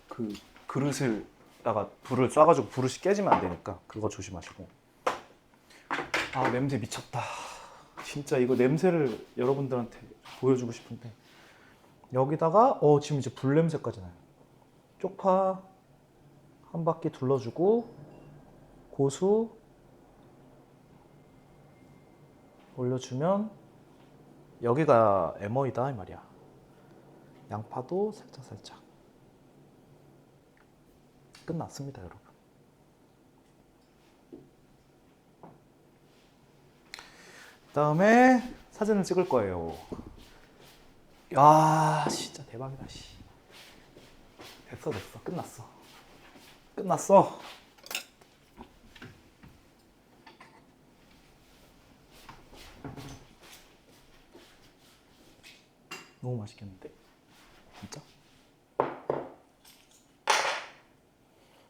그 그릇을다가 불을 쏴가지고 그릇이 깨지면 안 되니까 그거 조심하시고. 아 냄새 미쳤다. 진짜 이거 냄새를 여러분들한테 보여주고 싶은데 여기다가 지금 이제 불 냄새까지 나요. 쪽파 한 바퀴 둘러주고 고수 올려주면 여기가 에머이다 이 말이야. 양파도 살짝 끝났습니다 여러분. 그다음에 사진을 찍을 거예요. 야 진짜 대박이다. 됐어 끝났어. 너무 맛있겠는데 진짜.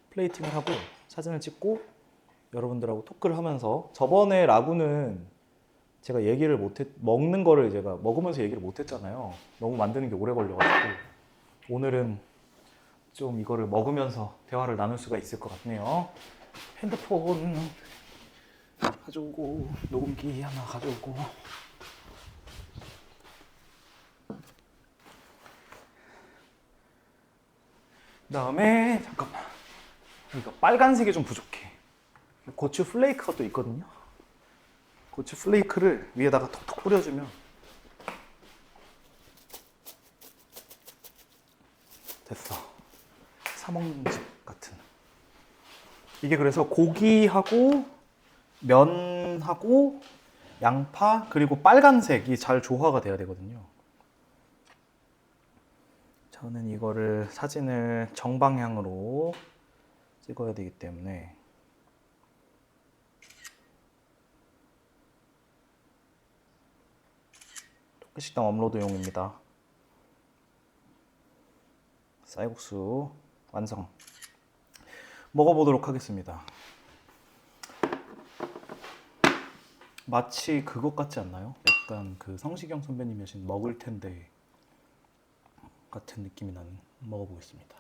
플레이팅을 하고 사진을 찍고 여러분들하고 토크를 하면서, 저번에 라구는 제가 얘기를 못했, 먹는 거를 제가 먹으면서 얘기를 못했잖아요. 너무 만드는 게 오래 걸려가지고. 오늘은 좀 이거를 먹으면서 대화를 나눌 수가 있을 것 같네요. 핸드폰 가져오고 녹음기 하나 가져오고. 그다음에 잠깐만, 이거 빨간색이 좀 부족해. 고추 플레이크가 또 있거든요. 고추 플레이크를 위에다가 톡톡 뿌려주면 됐어. 사 먹는 집 같은. 이게 그래서 고기하고 면하고 양파 그리고 빨간색이 잘 조화가 돼야 되거든요. 저는 이거를 사진을 정방향으로 찍어야 되기 때문에 토끼식당 업로드용입니다. 쌀국수 완성. 먹어보도록 하겠습니다. 마치 그것 같지 않나요? 약간 그 성시경 선배님이 하신 먹을 텐데 같은 느낌이 나는. 먹어보겠습니다.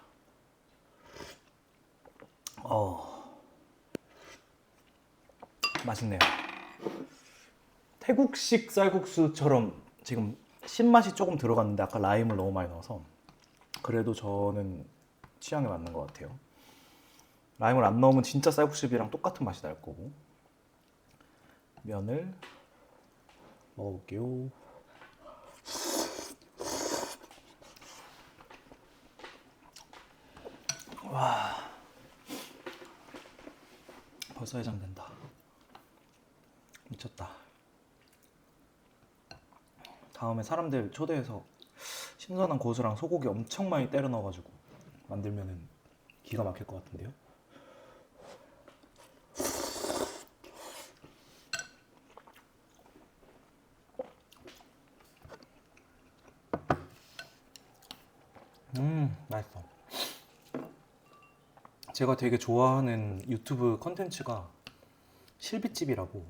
맛있네요. 태국식 쌀국수처럼 지금 신맛이 조금 들어갔는데 아까 라임을 너무 많이 넣어서 그래도 저는 취향에 맞는 것 같아요. 라임을 안 넣으면 진짜 쌀국수비랑 똑같은 맛이 날 거고. 면을 먹어볼게요. 와, 벌써 해장된다. 미쳤다. 다음에 사람들 초대해서 신선한 고수랑 소고기 엄청 많이 때려 넣어가지고 만들면은 기가 막힐 것 같은데요. 맛있어. 제가 되게 좋아하는 유튜브 컨텐츠가 실비집이라고,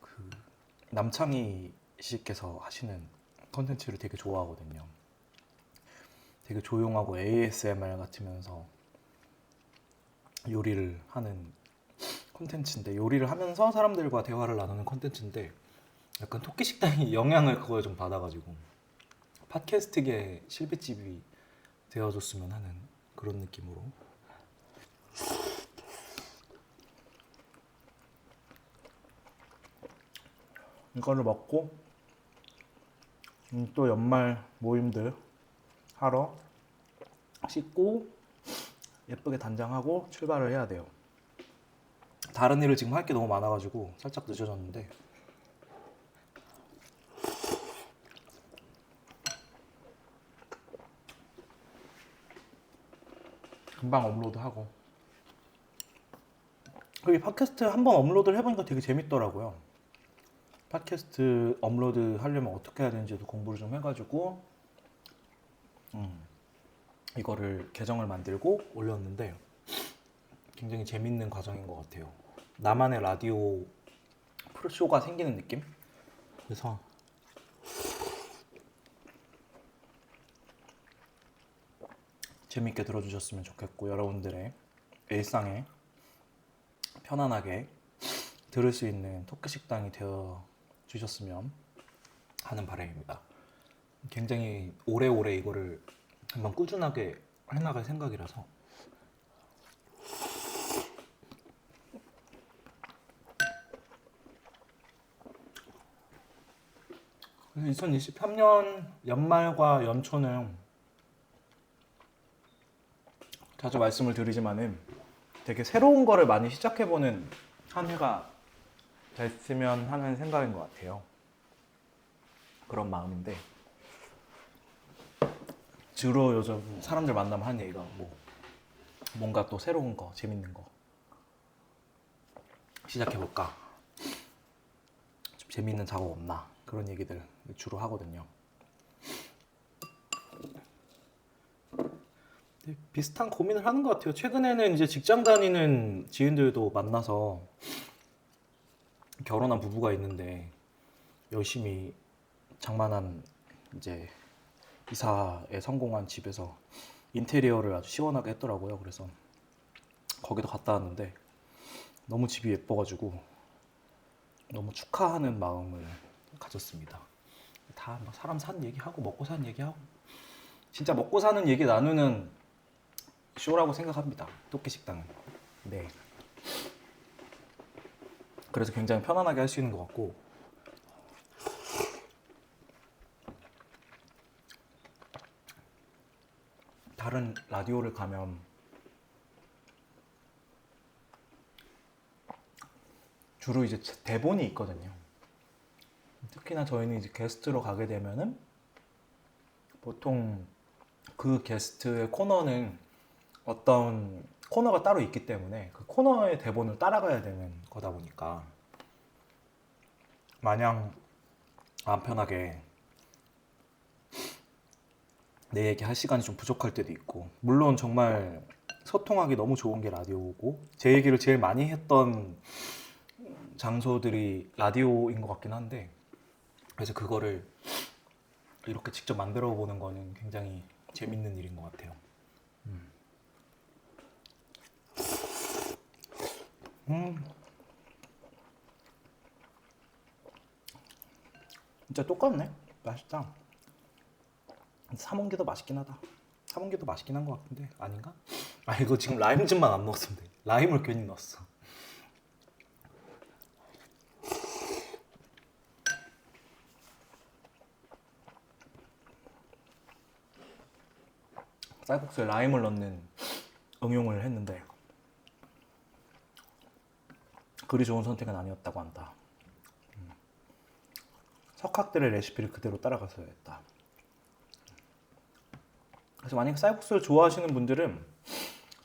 그 남창희 씨께서 하시는 컨텐츠를 되게 좋아하거든요. 되게 조용하고 ASMR 같으면서 요리를 하는 콘텐츠인데, 요리를 하면서 사람들과 대화를 나누는 콘텐츠인데 약간 토끼식당이 영향을 그거에 좀 받아가지고 팟캐스트계 실비집이 되어줬으면 하는 그런 느낌으로. 이거를 먹고 또 연말 모임들 하러 씻고 예쁘게 단장하고 출발을 해야 돼요. 다른 일을 지금 할 게 너무 많아가지고 살짝 늦어졌는데 금방 업로드하고. 그리고 팟캐스트 한번 업로드를 해보니까 되게 재밌더라고요. 팟캐스트 업로드 하려면 어떻게 해야 되는지도 공부를 좀 해가지고 이거를 계정을 만들고 올렸는데 굉장히 재밌는 과정인 것 같아요. 나만의 라디오 프로쇼가 생기는 느낌? 그래서 재밌게 들어주셨으면 좋겠고 여러분들의 일상에 편안하게 들을 수 있는 토크 식당이 되어 주셨으면 하는 바람입니다. 굉장히 오래오래 이거를 한번 꾸준하게 해나갈 생각이라서 그래서 2023년 연말과 연초는 자주 말씀을 드리지만은 되게 새로운 거를 많이 시작해보는 한 해가 됐으면 하는 생각인 것 같아요. 그런 마음인데 주로 요즘 사람들 만나면 하는 얘기가 뭔가 또 새로운 거, 재밌는 거 시작해볼까? 좀 재밌는 작업 없나? 그런 얘기들 주로 하거든요. 비슷한 고민을 하는 것 같아요. 최근에는 이제 직장 다니는 지인들도 만나서 결혼한 부부가 있는데 열심히 장만한 이제 이사에 성공한 집에서 인테리어를 아주 시원하게 했더라고요. 그래서 거기도 갔다 왔는데 너무 집이 예뻐가지고 너무 축하하는 마음을 가졌습니다. 다 막 사람 사는 얘기하고 먹고 사는 얘기하고 진짜 먹고 사는 얘기 나누는 쇼라고 생각합니다. 토끼 식당은. 네. 그래서 굉장히 편안하게 할 수 있는 것 같고 다른 라디오를 가면 주로 이제 대본이 있거든요. 특히나 저희는 이제 게스트로 가게 되면은 보통 그 게스트의 코너는 어떤 코너가 따로 있기 때문에 그 코너의 대본을 따라가야 되는 거다 보니까 마냥 마음 편하게 내 얘기 할 시간이 좀 부족할 때도 있고 물론 정말 소통하기 너무 좋은 게 라디오고 제 얘기를 제일 많이 했던 장소들이 라디오인 것 같긴 한데 그래서 그거를 이렇게 직접 만들어 보는 거는 굉장히 재밌는 일인 것 같아요. 진짜 똑같네. 맛있다. 사몬게도 맛있긴 하다. 사몬게도 맛있긴 한 것 같은데 아닌가? 아 이거 지금 라임즙만 안 넣었으면 돼. 라임을 괜히 넣었어. 쌀국수에 라임을 넣는 응용을 했는데 그리 좋은 선택은 아니었다고 한다. 석학들의 레시피를 그대로 따라가서 했다. 그래서 만약에 쌀국수를 좋아하시는 분들은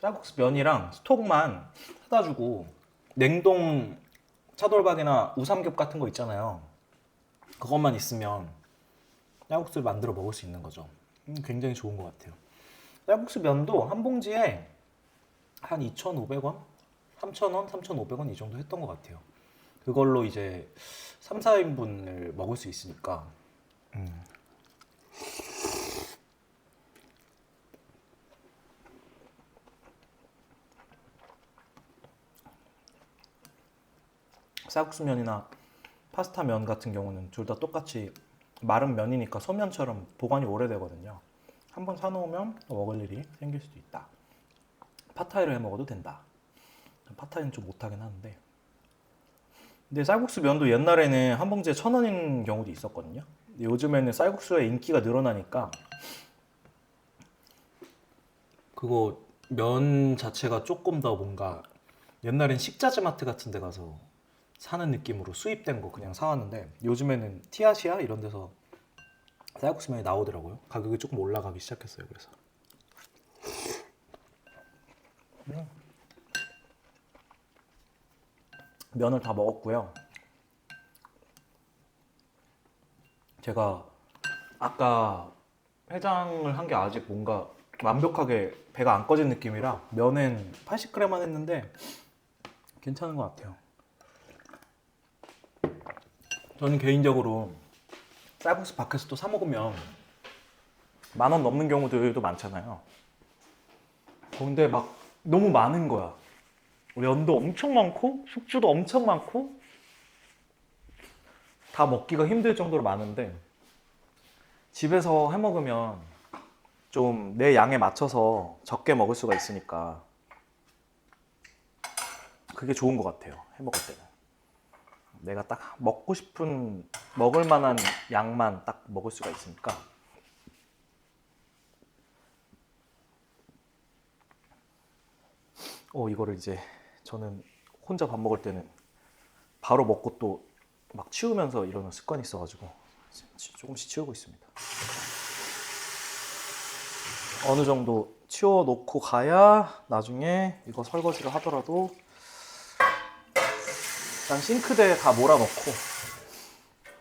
쌀국수 면이랑 스톡만 사다 주고 냉동 차돌박이나 우삼겹 같은 거 있잖아요. 그것만 있으면 쌀국수를 만들어 먹을 수 있는 거죠. 굉장히 좋은 것 같아요. 쌀국수 면도 한 봉지에 한 2,500원? 3,000원? 3,500원 이 정도 했던 것 같아요. 그걸로 이제 3, 4인분을 먹을 수 있으니까 쌀국수면이나 파스타면 같은 경우는 둘 다 똑같이 마른 면이니까 소면처럼 보관이 오래되거든요. 한번 사놓으면 먹을 일이 생길 수도 있다. 팟타이를 해 먹어도 된다. 팟타이는 좀 못하긴 하는데 근데 쌀국수 면도 옛날에는 한 봉지에 1,000원인 경우도 있었거든요. 근데 요즘에는 쌀국수의 인기가 늘어나니까 그거 면 자체가 조금 더 뭔가 옛날엔 식자재 마트 같은 데 가서 사는 느낌으로 수입된 거 그냥 사왔는데 요즘에는 티아시아 이런 데서 쌀국수면이 나오더라고요. 가격이 조금 올라가기 시작했어요. 그래서 면을 다 먹었고요. 제가 아까 해장을 한 게 아직 뭔가 완벽하게 배가 안 꺼진 느낌이라 면은 80g만 했는데 괜찮은 것 같아요. 저는 개인적으로 쌀국수 밖에서 또 사 먹으면 10,000원 넘는 경우들도 많잖아요. 근데 막 너무 많은 거야. 면도 엄청 많고 숙주도 엄청 많고 다 먹기가 힘들 정도로 많은데 집에서 해 먹으면 좀 내 양에 맞춰서 적게 먹을 수가 있으니까 그게 좋은 것 같아요. 해 먹을 때는 내가 딱 먹고 싶은 먹을 만한 양만 딱 먹을 수가 있으니까. 이거를 이제 저는 혼자 밥 먹을 때는 바로 먹고 또 막 치우면서 이러는 습관이 있어가지고 조금씩 치우고 있습니다. 어느 정도 치워놓고 가야 나중에 이거 설거지를 하더라도 일단 싱크대에 다 몰아넣고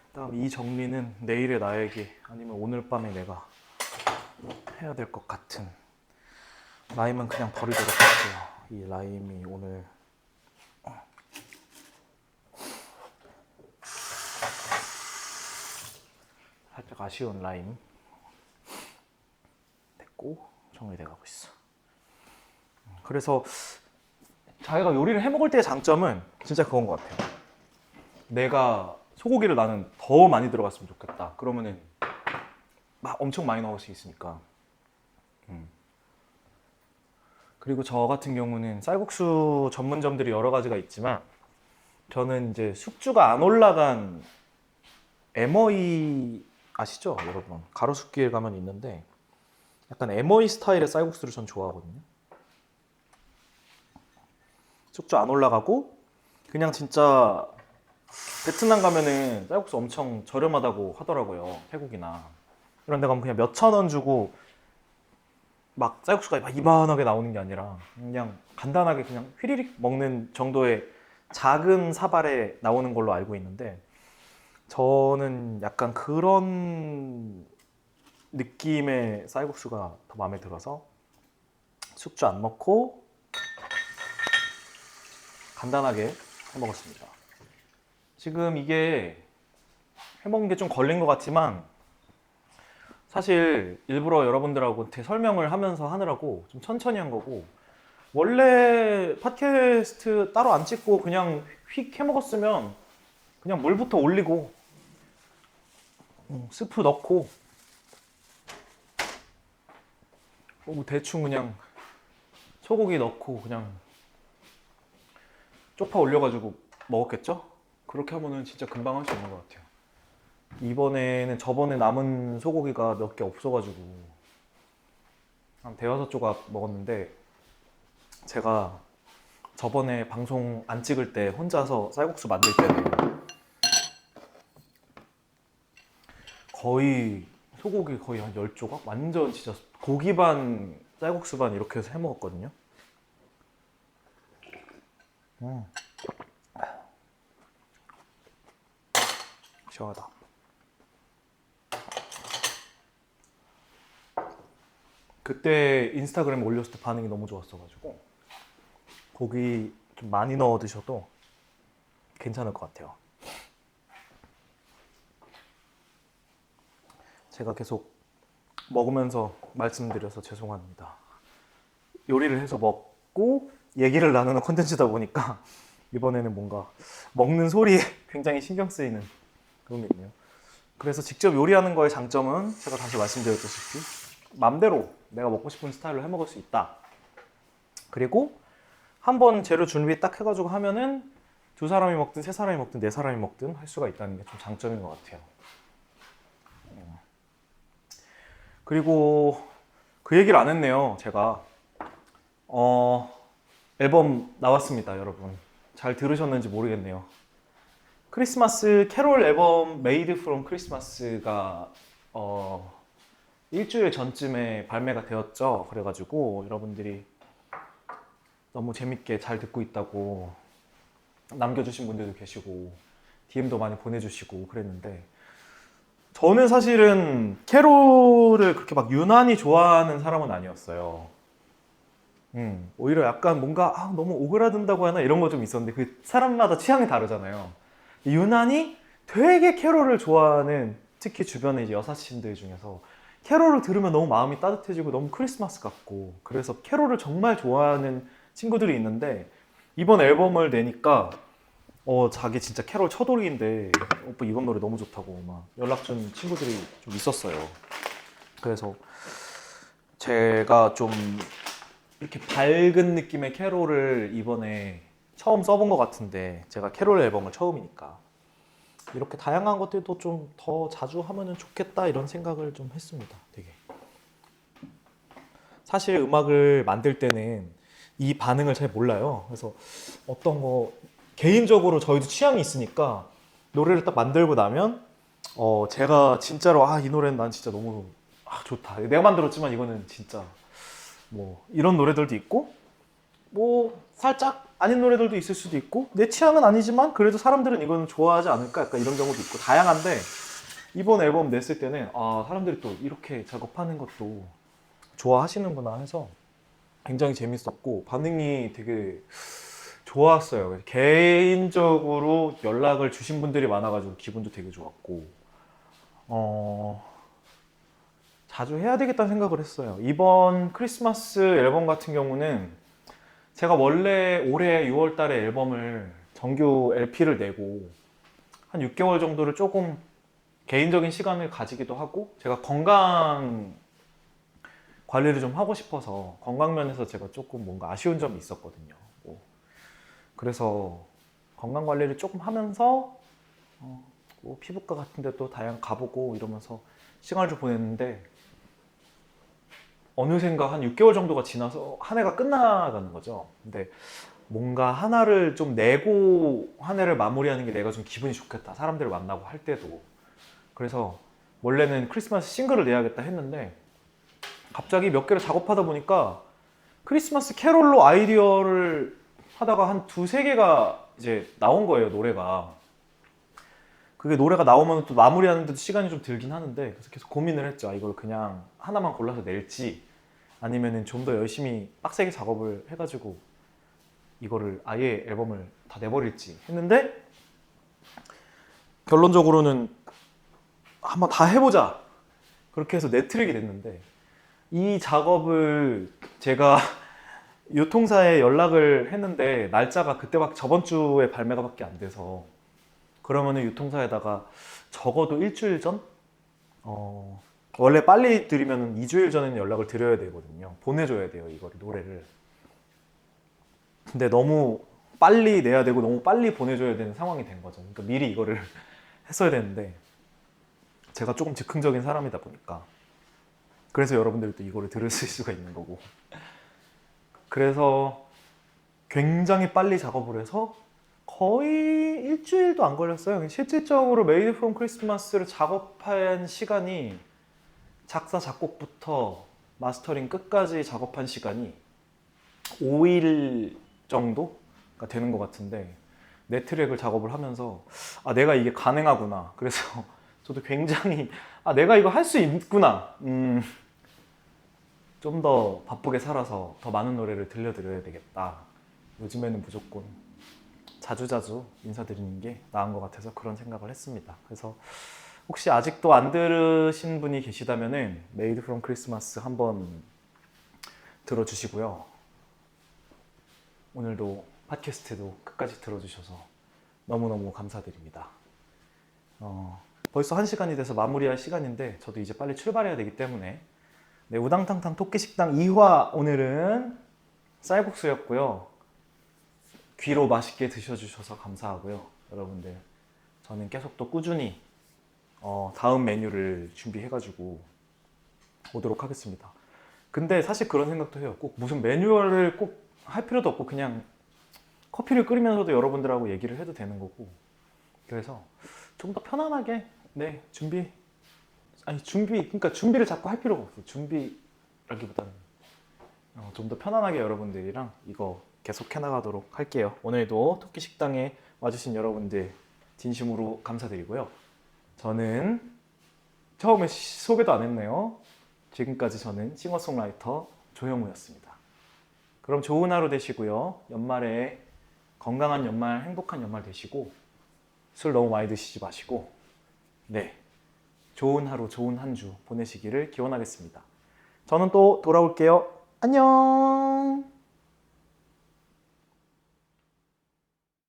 그다음 이 정리는 내일의 나에게 아니면 오늘 밤에 내가 해야 될 것 같은 라임은 그냥 버리도록 할게요. 이 라임이 오늘 살짝 아쉬운 라임 됐고 정리돼가고 있어. 그래서 자기가 요리를 해 먹을 때의 장점은 진짜 그건 것 같아요. 내가 소고기를 나는 더 많이 들어갔으면 좋겠다. 그러면은 막 엄청 많이 넣을 수 있으니까. 그리고 저 같은 경우는 쌀국수 전문점들이 여러 가지가 있지만 저는 이제 숙주가 안 올라간 에머이 아시죠, 여러분? 가로수길 가면 있는데 약간 에머이 스타일의 쌀국수를 전 좋아하거든요. 숙주 안 올라가고 그냥 진짜 베트남 가면은 쌀국수 엄청 저렴하다고 하더라고요. 태국이나 이런 데 가면 그냥 몇천 원 주고 막 쌀국수가 막 이만하게 나오는 게 아니라 그냥 간단하게 그냥 휘리릭 먹는 정도의 작은 사발에 나오는 걸로 알고 있는데 저는 약간 그런 느낌의 쌀국수가 더 마음에 들어서 숙주 안 넣고 간단하게 해 먹었습니다. 지금 이게 해 먹는 게 좀 걸린 것 같지만 사실 일부러 여러분들하고 설명을 하면서 하느라고 좀 천천히 한 거고 원래 팟캐스트 따로 안 찍고 그냥 휙 해 먹었으면 그냥 물부터 올리고 스프 넣고 뭐 대충 그냥 소고기 넣고 그냥 쪽파 올려가지고 먹었겠죠? 그렇게 하면은 진짜 금방 할 수 있는 것 같아요. 이번에는 저번에 남은 소고기가 몇 개 없어가지고 한 대여섯 조각 먹었는데 제가 저번에 방송 안 찍을 때 혼자서 쌀국수 만들 때는 거의 소고기 거의 한 10조각? 완전 진짜 고기 반 쌀국수 반 이렇게 해서 해 먹었거든요. 시원하다. 그때 인스타그램에 올렸을 때 반응이 너무 좋았어가지고 고기 좀 많이 넣어 드셔도 괜찮을 것 같아요. 제가 계속 먹으면서 말씀드려서 죄송합니다. 요리를 해서 먹고 얘기를 나누는 콘텐츠다 보니까 이번에는 뭔가 먹는 소리에 굉장히 신경 쓰이는 그런 게 있네요. 그래서 직접 요리하는 거의 장점은 제가 다시 말씀드렸다시피 맘대로 내가 먹고 싶은 스타일로 해 먹을 수 있다. 그리고 한번 재료 준비 딱 해가지고 하면은 2사람이 먹든 3사람이 먹든 4사람이 먹든 할 수가 있다는 게 좀 장점인 것 같아요. 그리고 그 얘기를 안 했네요. 제가 앨범 나왔습니다, 여러분. 잘 들으셨는지 모르겠네요. 크리스마스 캐롤 앨범 Made from Christmas가 일주일 전쯤에 발매가 되었죠. 그래가지고 여러분들이 너무 재밌게 잘 듣고 있다고 남겨주신 분들도 계시고 DM도 많이 보내주시고 그랬는데, 저는 사실은 캐롤을 그렇게 막 유난히 좋아하는 사람은 아니었어요. 오히려 약간 뭔가 너무 오그라든다고 하나 이런 거 좀 있었는데, 그 사람마다 취향이 다르잖아요. 유난히 되게 캐롤을 좋아하는, 특히 주변에 이제 여사친들 중에서 캐롤을 들으면 너무 마음이 따뜻해지고 너무 크리스마스 같고, 그래서 캐롤을 정말 좋아하는 친구들이 있는데, 이번 앨범을 내니까 자기 진짜 캐롤 처돌이인데 오빠 이번 노래 너무 좋다고 막 연락 준 친구들이 좀 있었어요. 그래서 제가 좀 이렇게 밝은 느낌의 캐롤을 이번에 처음 써본 것 같은데, 제가 캐롤 앨범을 처음이니까 이렇게 다양한 것들도 좀 더 자주 하면 좋겠다 이런 생각을 좀 했습니다. 되게 사실 음악을 만들 때는 이 반응을 잘 몰라요. 그래서 어떤 거 개인적으로 저희도 취향이 있으니까 노래를 딱 만들고 나면 제가 진짜로 이 노래는 난 진짜 너무 좋다. 내가 만들었지만 이거는 진짜 뭐 이런 노래들도 있고, 뭐 살짝 아닌 노래들도 있을 수도 있고, 내 취향은 아니지만 그래도 사람들은 이거는 좋아하지 않을까, 약간 이런 경우도 있고 다양한데, 이번 앨범 냈을 때는 사람들이 또 이렇게 작업하는 것도 좋아하시는구나 해서 굉장히 재밌었고 반응이 되게 좋았어요. 개인적으로 연락을 주신 분들이 많아가지고 기분도 되게 좋았고, 자주 해야 되겠다는 생각을 했어요. 이번 크리스마스 앨범 같은 경우는 제가 원래 올해 6월 달에 앨범을 정규 LP를 내고 한 6개월 정도를 조금 개인적인 시간을 가지기도 하고, 제가 건강 관리를 좀 하고 싶어서 건강 면에서 제가 조금 뭔가 아쉬운 점이 있었거든요. 그래서 건강 관리를 조금 하면서 뭐 피부과 같은 데 또 다양 가보고 이러면서 시간을 좀 보냈는데, 어느샌가 한 6개월 정도가 지나서 한 해가 끝나가는 거죠. 근데 뭔가 하나를 좀 내고 한 해를 마무리하는 게 내가 좀 기분이 좋겠다, 사람들을 만나고 할 때도. 그래서 원래는 크리스마스 싱글을 내야겠다 했는데 갑자기 몇 개를 작업하다 보니까 크리스마스 캐롤로 아이디어를 하다가 한 두세 개가 이제 나온 거예요, 노래가. 그게 노래가 나오면 또 마무리하는데도 시간이 좀 들긴 하는데, 그래서 계속 고민을 했죠. 이걸 그냥 하나만 골라서 낼지 아니면은 좀 더 열심히 빡세게 작업을 해가지고 이거를 아예 앨범을 다 내버릴지 했는데, 결론적으로는 한번 다 해보자 그렇게 해서 내 트랙이 됐는데, 이 작업을 제가 유통사에 연락을 했는데 날짜가 그때밖에, 저번 주에 발매가 밖에 안 돼서, 그러면은 유통사에다가 적어도 일주일 전? 원래 빨리 드리면 2주일 전에는 연락을 드려야 되거든요. 보내줘야 돼요, 이거를, 노래를. 근데 너무 빨리 내야 되고 너무 빨리 보내줘야 되는 상황이 된 거죠. 그러니까 미리 이거를 했어야 되는데, 제가 조금 즉흥적인 사람이다 보니까, 그래서 여러분들도 이거를 들으실 수가 있는 거고, 그래서 굉장히 빨리 작업을 해서 거의 일주일도 안 걸렸어요. 실질적으로 Made from Christmas를 작업한 시간이, 작사 작곡부터 마스터링 끝까지 작업한 시간이 5일 정도가 되는 것 같은데, 내 트랙을 작업을 하면서 내가 이게 가능하구나. 그래서 저도 굉장히 내가 이거 할 수 있구나. 좀 더 바쁘게 살아서 더 많은 노래를 들려드려야 되겠다. 요즘에는 무조건 자주자주 인사드리는 게 나은 것 같아서 그런 생각을 했습니다. 그래서 혹시 아직도 안 들으신 분이 계시다면은 Made from Christmas 한번 들어주시고요. 오늘도 팟캐스트도 끝까지 들어주셔서 너무너무 감사드립니다. 벌써 1시간이 돼서 마무리할 시간인데 저도 이제 빨리 출발해야 되기 때문에, 네, 우당탕탕 토끼식당 2화 오늘은 쌀국수였고요. 귀로 맛있게 드셔주셔서 감사하고요. 여러분들, 저는 계속 또 꾸준히 다음 메뉴를 준비해가지고 오도록 하겠습니다. 근데 사실 그런 생각도 해요. 꼭 무슨 매뉴얼을 꼭 할 필요도 없고 그냥 커피를 끓이면서도 여러분들하고 얘기를 해도 되는 거고. 그래서 좀 더 편안하게 네 그러니까 준비를 자꾸 할 필요가 없어. 준비라기보다는 좀 더 편안하게 여러분들이랑 이거 계속 해나가도록 할게요. 오늘도 토끼 식당에 와주신 여러분들 진심으로 감사드리고요. 저는 처음에 소개도 안 했네요. 지금까지 저는 싱어송라이터 조형우였습니다. 그럼 좋은 하루 되시고요. 연말에 건강한 연말, 행복한 연말 되시고 술 너무 많이 드시지 마시고 네, 좋은 하루, 좋은 한 주 보내시기를 기원하겠습니다. 저는 또 돌아올게요. 안녕.